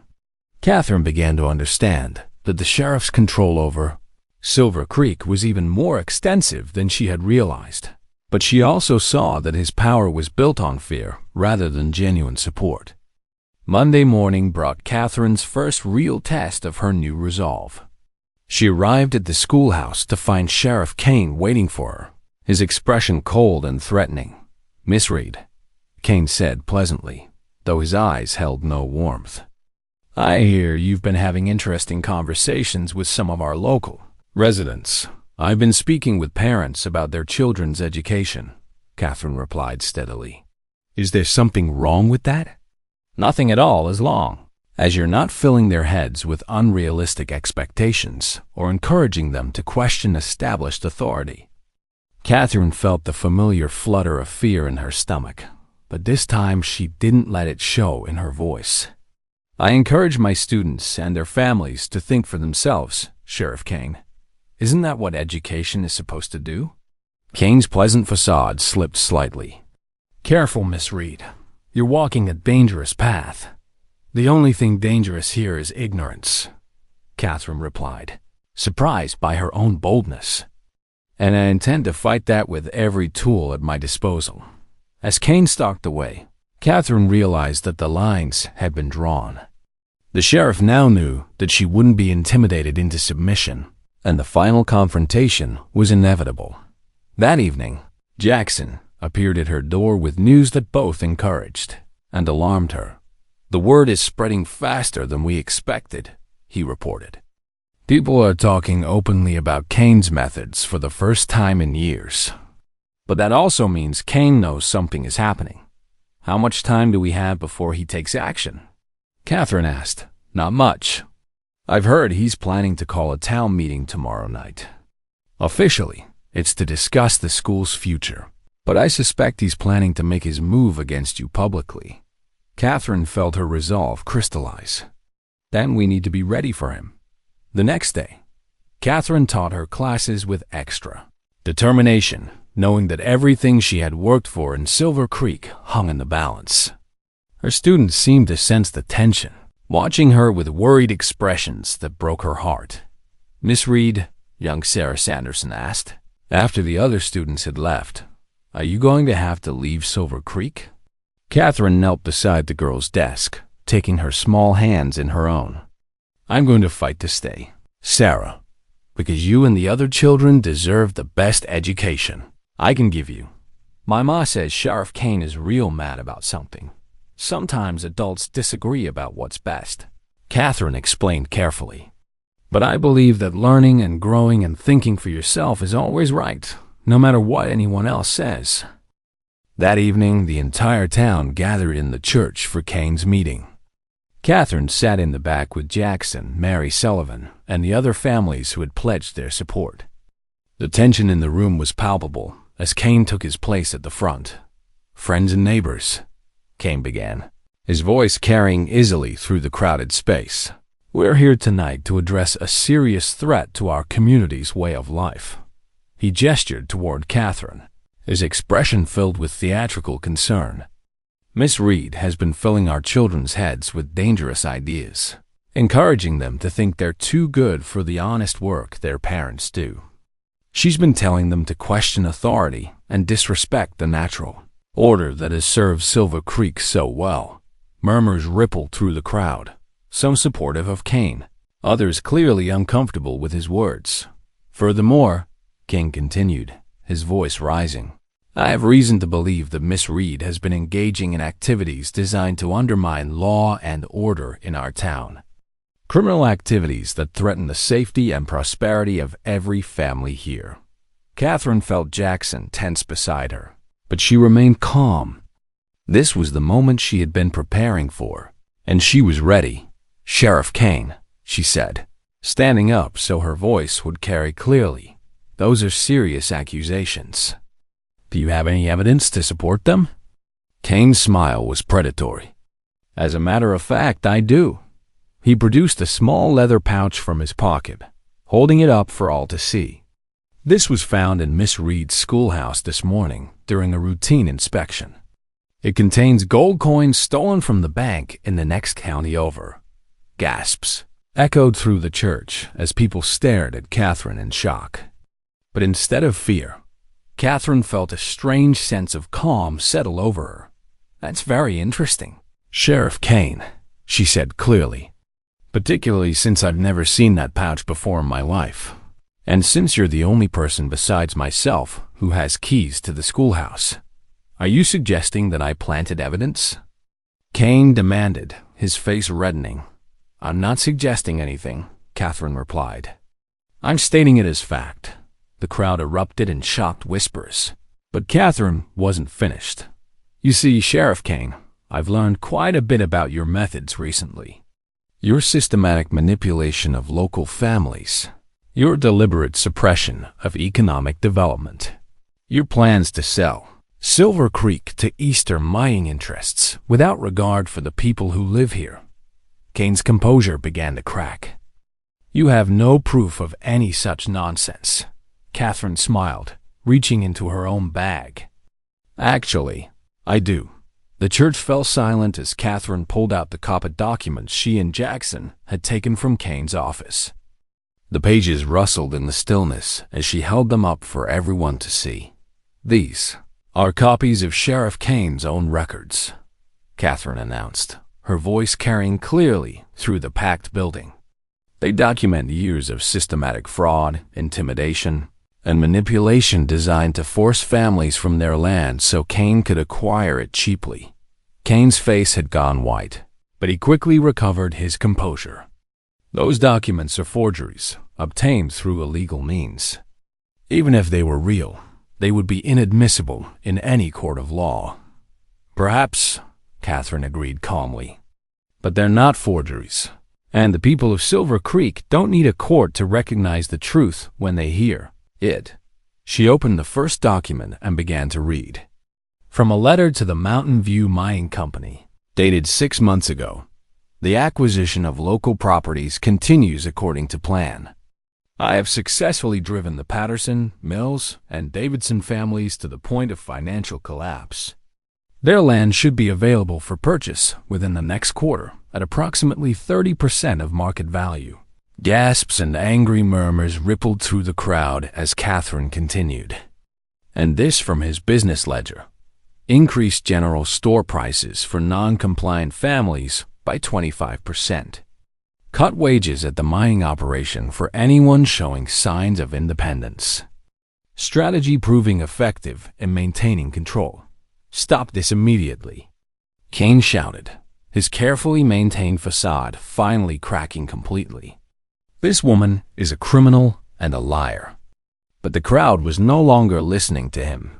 Catherine began to understand that the sheriff's control over Silver Creek was even more extensive than she had realized. But she also saw that his power was built on fear rather than genuine support. Monday morning brought Catherine's first real test of her new resolve. She arrived at the schoolhouse to find Sheriff Kane waiting for her, his expression cold and threatening. "Miss Reed," Kane said pleasantly, though his eyes held no warmth. "I hear you've been having interesting conversations with some of our local residents." "I've been speaking with parents about their children's education," Catherine replied steadily. "Is there something wrong with that?" "Nothing at all, as long as you're not filling their heads with unrealistic expectations or encouraging them to question established authority." Catherine felt the familiar flutter of fear in her stomach, but this time she didn't let it show in her voice. "I encourage my students and their families to think for themselves, Sheriff Kane. Isn't that what education is supposed to do?" Kane's pleasant facade slipped slightly. "Careful, Miss Reed. You're walking a dangerous path." "The only thing dangerous here is ignorance," Catherine replied, surprised by her own boldness. "And I intend to fight that with every tool at my disposal." As Kane stalked away, Catherine realized that the lines had been drawn. The sheriff now knew that she wouldn't be intimidated into submission, and the final confrontation was inevitable. That evening, Jackson appeared at her door with news that both encouraged and alarmed her. "The word is spreading faster than we expected," he reported. "People are talking openly about Kane's methods for the first time in years. But that also means Kane knows something is happening. How much time do we have before he takes action?" Catherine asked. "Not much. I've heard he's planning to call a town meeting tomorrow night. Officially, it's to discuss the school's future, but I suspect he's planning to make his move against you publicly." Catherine felt her resolve crystallize. "Then we need to be ready for him." The next day, Catherine taught her classes with extra determination, knowing that everything she had worked for in Silver Creek hung in the balance. Her students seemed to sense the tension, watching her with worried expressions that broke her heart. "Miss Reed," young Sarah Sanderson asked, after the other students had left, "are you going to have to leave Silver Creek?" Catherine knelt beside the girl's desk, taking her small hands in her own. "I'm going to fight to stay, Sarah, because you and the other children deserve the best education I can give you. My ma says Sheriff Kane is real mad about something. Sometimes adults disagree about what's best," Catherine explained carefully. "But I believe that learning and growing and thinking for yourself is always right, no matter what anyone else says." That evening, the entire town gathered in the church for Kane's meeting. Catherine sat in the back with Jackson, Mary Sullivan, and the other families who had pledged their support. The tension in the room was palpable as Kane took his place at the front. "Friends and neighbors," Kane began, his voice carrying easily through the crowded space, "we're here tonight to address a serious threat to our community's way of life." He gestured toward Catherine, his expression filled with theatrical concern. "Miss Reed has been filling our children's heads with dangerous ideas, encouraging them to think they're too good for the honest work their parents do. She's been telling them to question authority and disrespect the natural order that has served Silver Creek so well." Murmurs rippled through the crowd, some supportive of Kane, others clearly uncomfortable with his words. "Furthermore," King continued, his voice rising, "I have reason to believe that Miss Reed has been engaging in activities designed to undermine law and order in our town. Criminal activities that threaten the safety and prosperity of every family here." Catherine felt Jackson tense beside her, but she remained calm. This was the moment she had been preparing for, and she was ready. "Sheriff Kane," she said, standing up so her voice would carry clearly, "those are serious accusations. Do you have any evidence to support them?" Kane's smile was predatory. "As a matter of fact, I do." He produced a small leather pouch from his pocket, holding it up for all to see. This was found in Miss Reed's schoolhouse this morning during a routine inspection. It contains gold coins stolen from the bank in the next county over. Gasps echoed through the church as people stared at Catherine in shock. But instead of fear, Catherine felt a strange sense of calm settle over her. "That's very interesting, Sheriff Kane," she said clearly. "Particularly since I've never seen that pouch before in my life. And since you're the only person besides myself who has keys to the schoolhouse, are you suggesting that I planted evidence?" Kane demanded, his face reddening. "I'm not suggesting anything," Catherine replied. "I'm stating it as fact." The crowd erupted in shocked whispers. But Catherine wasn't finished. "You see, Sheriff Kane, I've learned quite a bit about your methods recently. Your systematic manipulation of local families, your deliberate suppression of economic development, your plans to sell Silver Creek to Eastern mining interests without regard for the people who live here." Kane's composure began to crack. "You have no proof of any such nonsense." Catherine smiled, reaching into her own bag. "Actually, I do." The church fell silent as Catherine pulled out the copied documents she and Jackson had taken from Kane's office. The pages rustled in the stillness as she held them up for everyone to see. "These are copies of Sheriff Kane's own records," Catherine announced, her voice carrying clearly through the packed building. "They document years of systematic fraud, intimidation, and manipulation designed to force families from their land so Kane could acquire it cheaply." Kane's face had gone white, but he quickly recovered his composure. "Those documents are forgeries, obtained through illegal means. Even if they were real, they would be inadmissible in any court of law." "Perhaps," Catherine agreed calmly, "but they're not forgeries, and the people of Silver Creek don't need a court to recognize the truth when they hear it." She opened the first document and began to read. "From a letter to the Mountain View Mining Company, dated 6 months ago, the acquisition of local properties continues according to plan. I have successfully driven the Patterson, Mills, and Davidson families to the point of financial collapse. Their land should be available for purchase within the next quarter at approximately 30% of market value." Gasps and angry murmurs rippled through the crowd as Catherine continued. "And this from his business ledger. Increased general store prices for non-compliant families by 25%. Cut wages at the mining operation for anyone showing signs of independence. Strategy proving effective in maintaining control. Stop this immediately." Kane shouted, his carefully maintained facade finally cracking completely. "This woman is a criminal and a liar." But the crowd was no longer listening to him.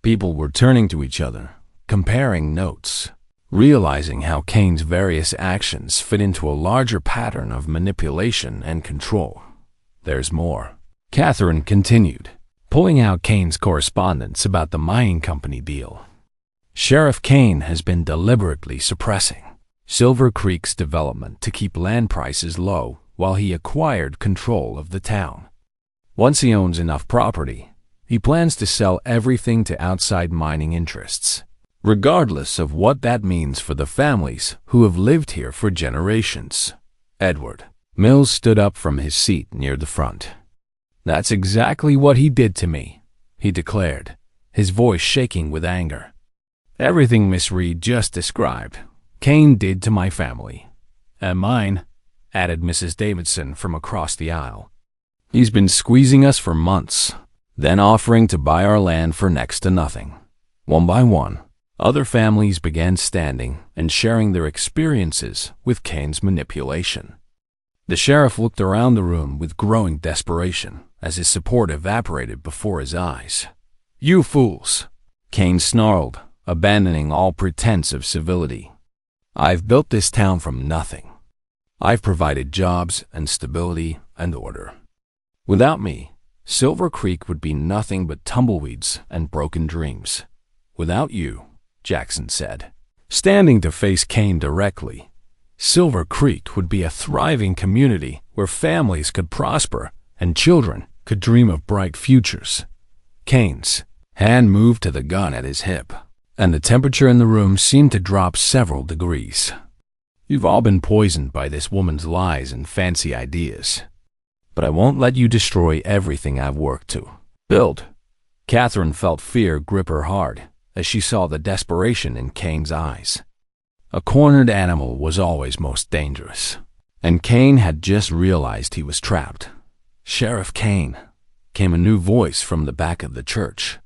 People were turning to each other, comparing notes, realizing how Kane's various actions fit into a larger pattern of manipulation and control. "There's more," Catherine continued, pulling out Kane's correspondence about the mining company deal. "Sheriff Kane has been deliberately suppressing Silver Creek's development to keep land prices low while he acquired control of the town. Once he owns enough property, he plans to sell everything to outside mining interests, regardless of what that means for the families who have lived here for generations." Edward Mills stood up from his seat near the front. "That's exactly what he did to me," he declared, his voice shaking with anger. "Everything Miss Reed just described, Kane did to my family. And mine," added Mrs. Davidson from across the aisle. "He's been squeezing us for months, then offering to buy our land for next to nothing." One by one, other families began standing and sharing their experiences with Kane's manipulation. The sheriff looked around the room with growing desperation as his support evaporated before his eyes. "You fools!" Kane snarled, abandoning all pretense of civility. "I've built this town from nothing. I've provided jobs and stability and order. Without me, Silver Creek would be nothing but tumbleweeds and broken dreams. Without you," Jackson said, standing to face Kane directly, "Silver Creek would be a thriving community where families could prosper and children could dream of bright futures. Kane's hand moved to the gun at his hip, and the temperature in the room seemed to drop several degrees. You've all been poisoned by this woman's lies and fancy ideas. But I won't let you destroy everything I've worked to build. Catherine felt fear grip her heart as she saw the desperation in Kane's eyes. A cornered animal was always most dangerous, and Kane had just realized he was trapped. "Sheriff Kane," came a new voice from the back of the church.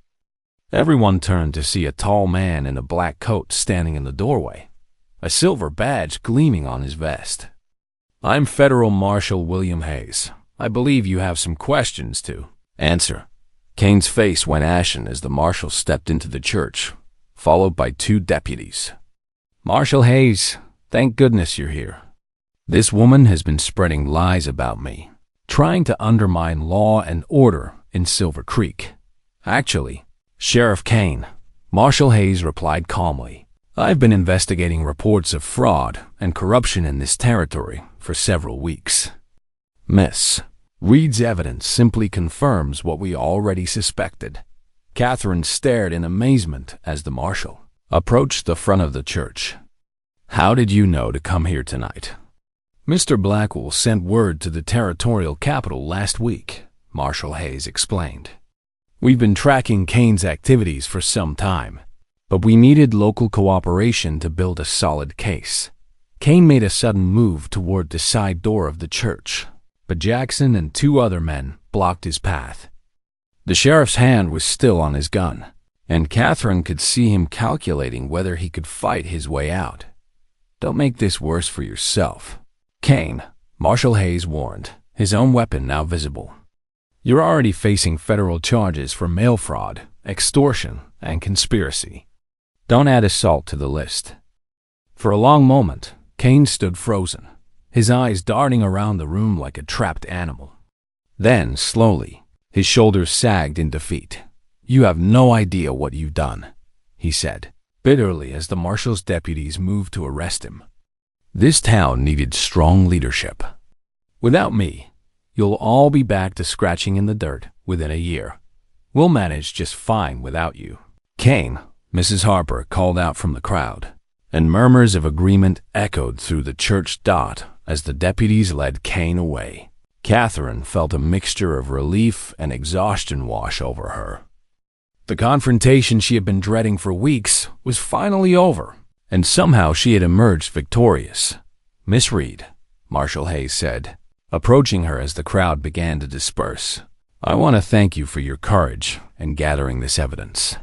Everyone turned to see a tall man in a black coat standing in the doorway, a silver badge gleaming on his vest. "I'm Federal Marshal William Hayes. I believe you have some questions to answer." Kane's face went ashen as the marshal stepped into the church, followed by 2 deputies. "Marshal Hayes, thank goodness you're here. This woman has been spreading lies about me, trying to undermine law and order in Silver Creek." "Actually, Sheriff Kane," Marshal Hayes replied calmly, "I've been investigating reports of fraud and corruption in this territory for several weeks. Miss Reed's evidence simply confirms what we already suspected." Catherine stared in amazement as the marshal approached the front of the church. "How did you know to come here tonight?" "Mr. Blackwell sent word to the territorial capital last week," Marshal Hayes explained. "We've been tracking Kane's activities for some time, but we needed local cooperation to build a solid case." Kane made a sudden move toward the side door of the church, but Jackson and 2 other men blocked his path. The sheriff's hand was still on his gun, and Catherine could see him calculating whether he could fight his way out. "Don't make this worse for yourself, Kane," Marshal Hayes warned, his own weapon now visible. "You're already facing federal charges for mail fraud, extortion, and conspiracy. Don't add assault to the list." For a long moment, Kane stood frozen, his eyes darting around the room like a trapped animal. Then, slowly, his shoulders sagged in defeat. "You have no idea what you've done," he said, bitterly as the marshal's deputies moved to arrest him. "This town needed strong leadership. Without me, you'll all be back to scratching in the dirt within a year. We'll manage just fine without you." "Kane," Mrs. Harper called out from the crowd, and murmurs of agreement echoed through the church dot as the deputies led Kane away. Catherine felt a mixture of relief and exhaustion wash over her. The confrontation she had been dreading for weeks was finally over, and somehow she had emerged victorious. "Miss Reed," Marshal Hayes said, approaching her as the crowd began to disperse, "I want to thank you for your courage in gathering this evidence.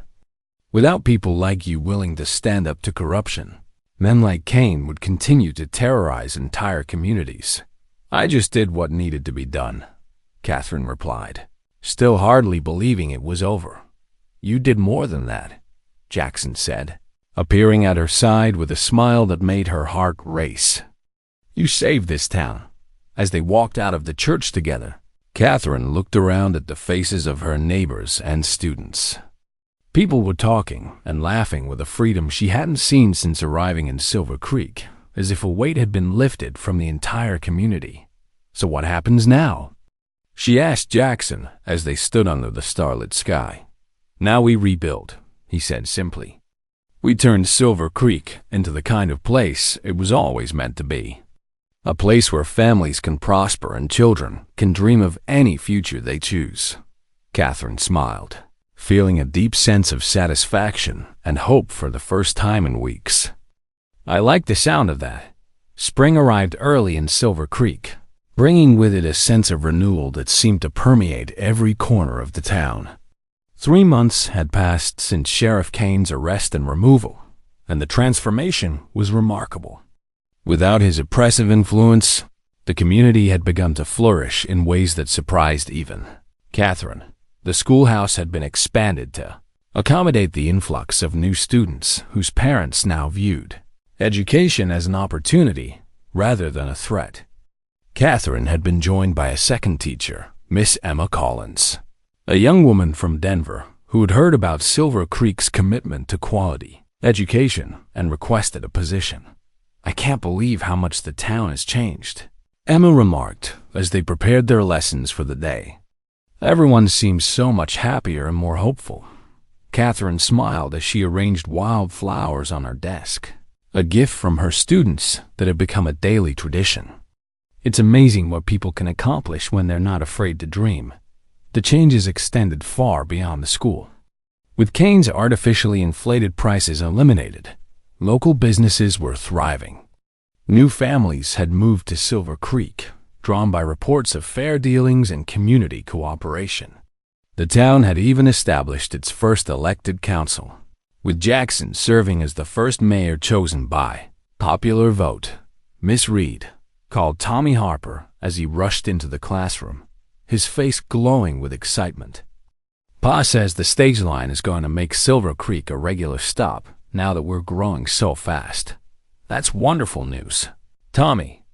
Without people like you willing to stand up to corruption, men like Kane would continue to terrorize entire communities." "I just did what needed to be done," Catherine replied, still hardly believing it was over. "You did more than that," Jackson said, appearing at her side with a smile that made her heart race. "You saved this town." As they walked out of the church together, Catherine looked around at the faces of her neighbors and students. People were talking and laughing with a freedom she hadn't seen since arriving in Silver Creek, as if a weight had been lifted from the entire community. "So what happens now?" she asked Jackson as they stood under the starlit sky. "Now we rebuild," he said simply. "We turned Silver Creek into the kind of place it was always meant to be. A place where families can prosper and children can dream of any future they choose." Catherine smiled, feeling a deep sense of satisfaction and hope for the first time in weeks. "I like the sound of that." Spring arrived early in Silver Creek, bringing with it a sense of renewal that seemed to permeate every corner of the town. 3 months had passed since Sheriff Kane's arrest and removal, and the transformation was remarkable. Without his oppressive influence, the community had begun to flourish in ways that surprised even Catherine. The schoolhouse had been expanded to accommodate the influx of new students whose parents now viewed education as an opportunity rather than a threat. Catherine had been joined by a second teacher, Miss Emma Collins, a young woman from Denver who had heard about Silver Creek's commitment to quality education and requested a position. "I can't believe how much the town has changed," Emma remarked as they prepared their lessons for the day. Everyone seemed so much happier and more hopeful. Catherine smiled as she arranged wild flowers on her desk, a gift from her students that had become a daily tradition. It's amazing what people can accomplish when they're not afraid to dream. The changes extended far beyond the school. With Kane's artificially inflated prices eliminated, local businesses were thriving. New families had moved to Silver Creek, drawn by reports of fair dealings and community cooperation. The town had even established its first elected council, with Jackson serving as the first mayor chosen by popular vote. Miss Reed called Tommy Harper as he rushed into the classroom, his face glowing with excitement. Pa says the stage line is going to make Silver Creek a regular stop now that we're growing so fast. That's wonderful news, Tommy,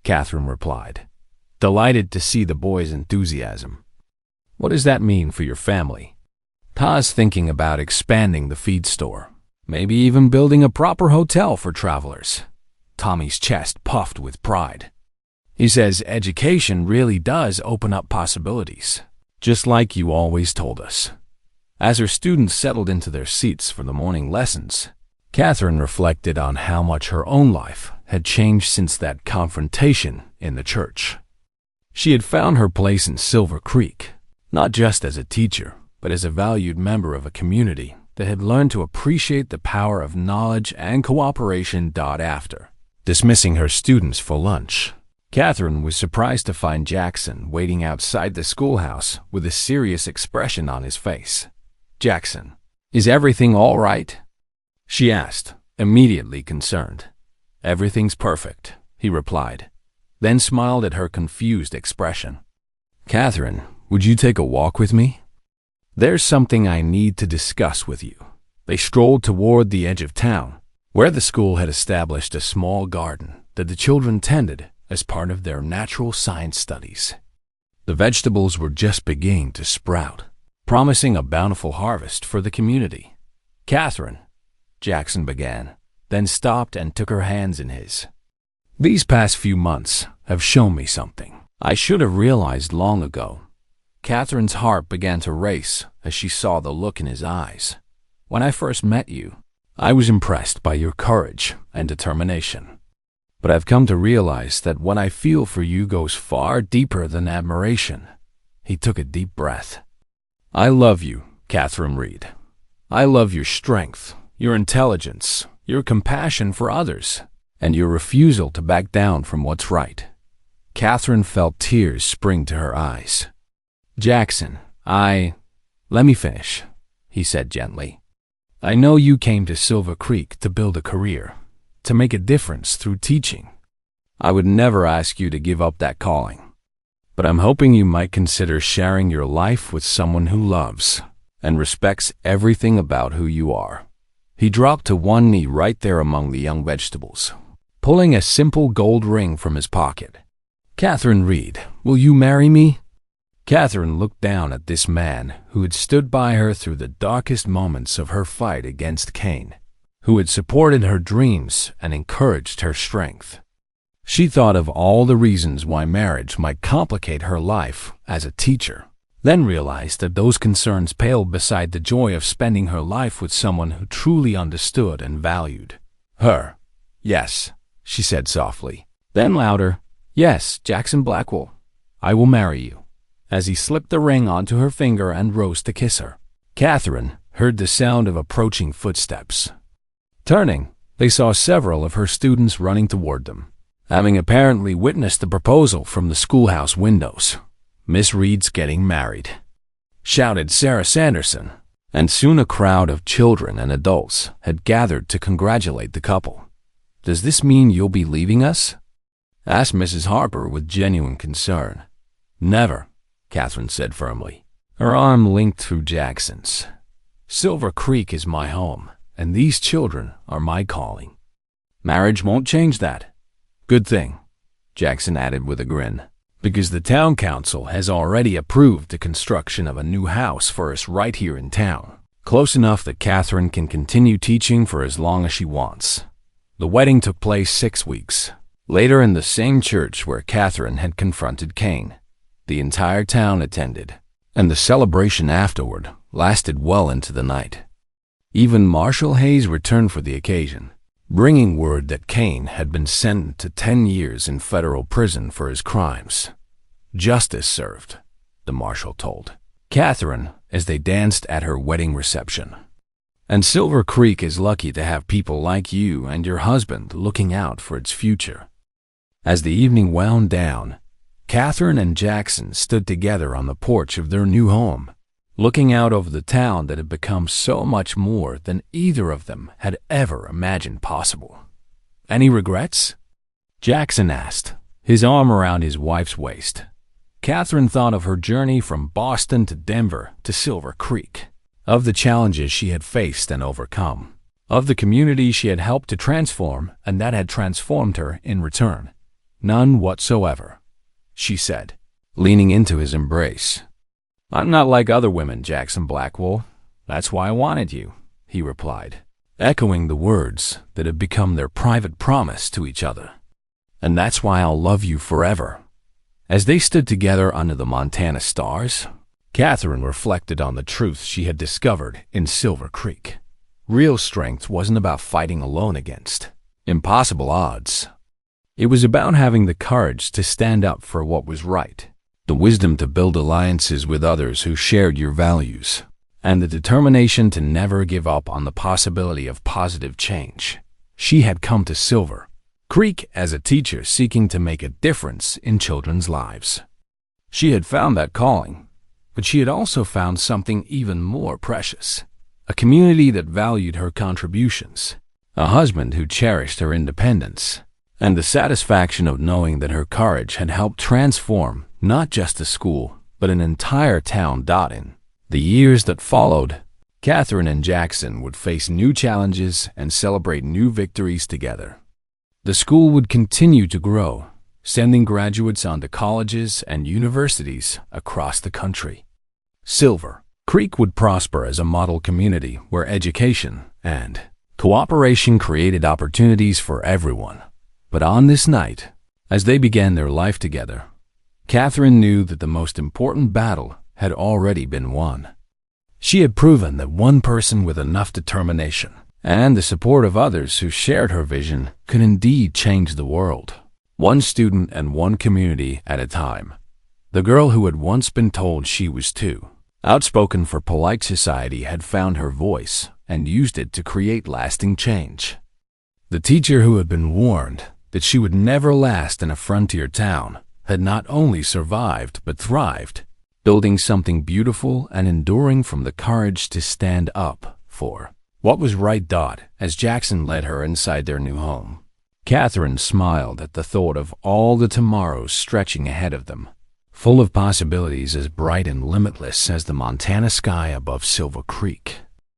Catherine replied, delighted to see the boy's enthusiasm. What does that mean for your family? Pa's thinking about expanding the feed store, maybe even building a proper hotel for travelers. Tommy's chest puffed with pride. He says education really does open up possibilities, just like you always told us. As her students settled into their seats for the morning lessons, Catherine reflected on how much her own life had changed since that confrontation in the church. She had found her place in Silver Creek, not just as a teacher, but as a valued member of a community that had learned to appreciate the power of knowledge and cooperation. After dismissing her students for lunch, Catherine was surprised to find Jackson waiting outside the schoolhouse with a serious expression on his face. "Jackson, is everything all right?" she asked, immediately concerned. "Everything's perfect," he replied, then smiled at her confused expression. "Catherine, would you take a walk with me? There's something I need to discuss with you." They strolled toward the edge of town, where the school had established a small garden that the children tended as part of their natural science studies. The vegetables were just beginning to sprout, promising a bountiful harvest for the community. "Catherine," Jackson began, then stopped and took her hands in his. "These past few months have shown me something I should have realized long ago." Catherine's heart began to race as she saw the look in his eyes. "When I first met you, I was impressed by your courage and determination. But I've come to realize that what I feel for you goes far deeper than admiration." He took a deep breath. "I love you, Catherine Reed. I love your strength, your intelligence, your compassion for others, and your refusal to back down from what's right." Catherine felt tears spring to her eyes. "Jackson, let me finish," he said gently. "I know you came to Silver Creek to build a career, to make a difference through teaching. I would never ask you to give up that calling. But I'm hoping you might consider sharing your life with someone who loves and respects everything about who you are." He dropped to one knee right there among the young vegetables, pulling a simple gold ring from his pocket. "Catherine Reed, will you marry me?" Catherine looked down at this man who had stood by her through the darkest moments of her fight against Kane, who had supported her dreams and encouraged her strength. She thought of all the reasons why marriage might complicate her life as a teacher, then realized that those concerns paled beside the joy of spending her life with someone who truly understood and valued her. "Yes," she said softly. Then louder, "Yes, Jackson Blackwell, I will marry you," as he slipped the ring onto her finger and rose to kiss her. Catherine heard the sound of approaching footsteps. Turning, they saw several of her students running toward them, having apparently witnessed the proposal from the schoolhouse windows. "Miss Reed's getting married," shouted Sarah Sanderson, and soon a crowd of children and adults had gathered to congratulate the couple. "Does this mean you'll be leaving us?" asked Mrs. Harper with genuine concern. "Never," Catherine said firmly, her arm linked through Jackson's. "Silver Creek is my home, and these children are my calling. Marriage won't change that." "Good thing," Jackson added with a grin, "because the town council has already approved the construction of a new house for us right here in town, close enough that Catherine can continue teaching for as long as she wants." The wedding took place 6 weeks later in the same church where Catherine had confronted Kane. The entire town attended, and the celebration afterward lasted well into the night. Even Marshal Hayes returned for the occasion, bringing word that Kane had been sentenced to 10 years in federal prison for his crimes. Justice served, the marshal told Catherine as they danced at her wedding reception. And Silver Creek is lucky to have people like you and your husband looking out for its future. As the evening wound down, Catherine and Jackson stood together on the porch of their new home, looking out over the town that had become so much more than either of them had ever imagined possible. "Any regrets?" Jackson asked, his arm around his wife's waist. Catherine thought of her journey from Boston to Denver to Silver Creek, of the challenges she had faced and overcome, of the community she had helped to transform and that had transformed her in return. "None whatsoever," she said, leaning into his embrace. "I'm not like other women, Jackson Blackwell. That's why I wanted you," he replied, echoing the words that had become their private promise to each other. "And that's why I'll love you forever." As they stood together under the Montana stars, Catherine reflected on the truth she had discovered in Silver Creek. Real strength wasn't about fighting alone against impossible odds. It was about having the courage to stand up for what was right, the wisdom to build alliances with others who shared your values, and the determination to never give up on the possibility of positive change. She had come to Silver Creek as a teacher seeking to make a difference in children's lives. She had found that calling, but she had also found something even more precious, a community that valued her contributions, a husband who cherished her independence, and the satisfaction of knowing that her courage had helped transform not just a school, but an entire town. In the years that followed, Catherine and Jackson would face new challenges and celebrate new victories together. The school would continue to grow, sending graduates on to colleges and universities across the country. Silver Creek would prosper as a model community where education and cooperation created opportunities for everyone. But on this night, as they began their life together, Catherine knew that the most important battle had already been won. She had proven that one person with enough determination and the support of others who shared her vision could indeed change the world, one student and one community at a time. The girl who had once been told she was too outspoken for polite society had found her voice and used it to create lasting change. The teacher who had been warned that she would never last in a frontier town had not only survived but thrived, building something beautiful and enduring from the courage to stand up for what was right. As Jackson led her inside their new home, Catherine smiled at the thought of all the tomorrows stretching ahead of them, full of possibilities as bright and limitless as the Montana sky above Silver Creek.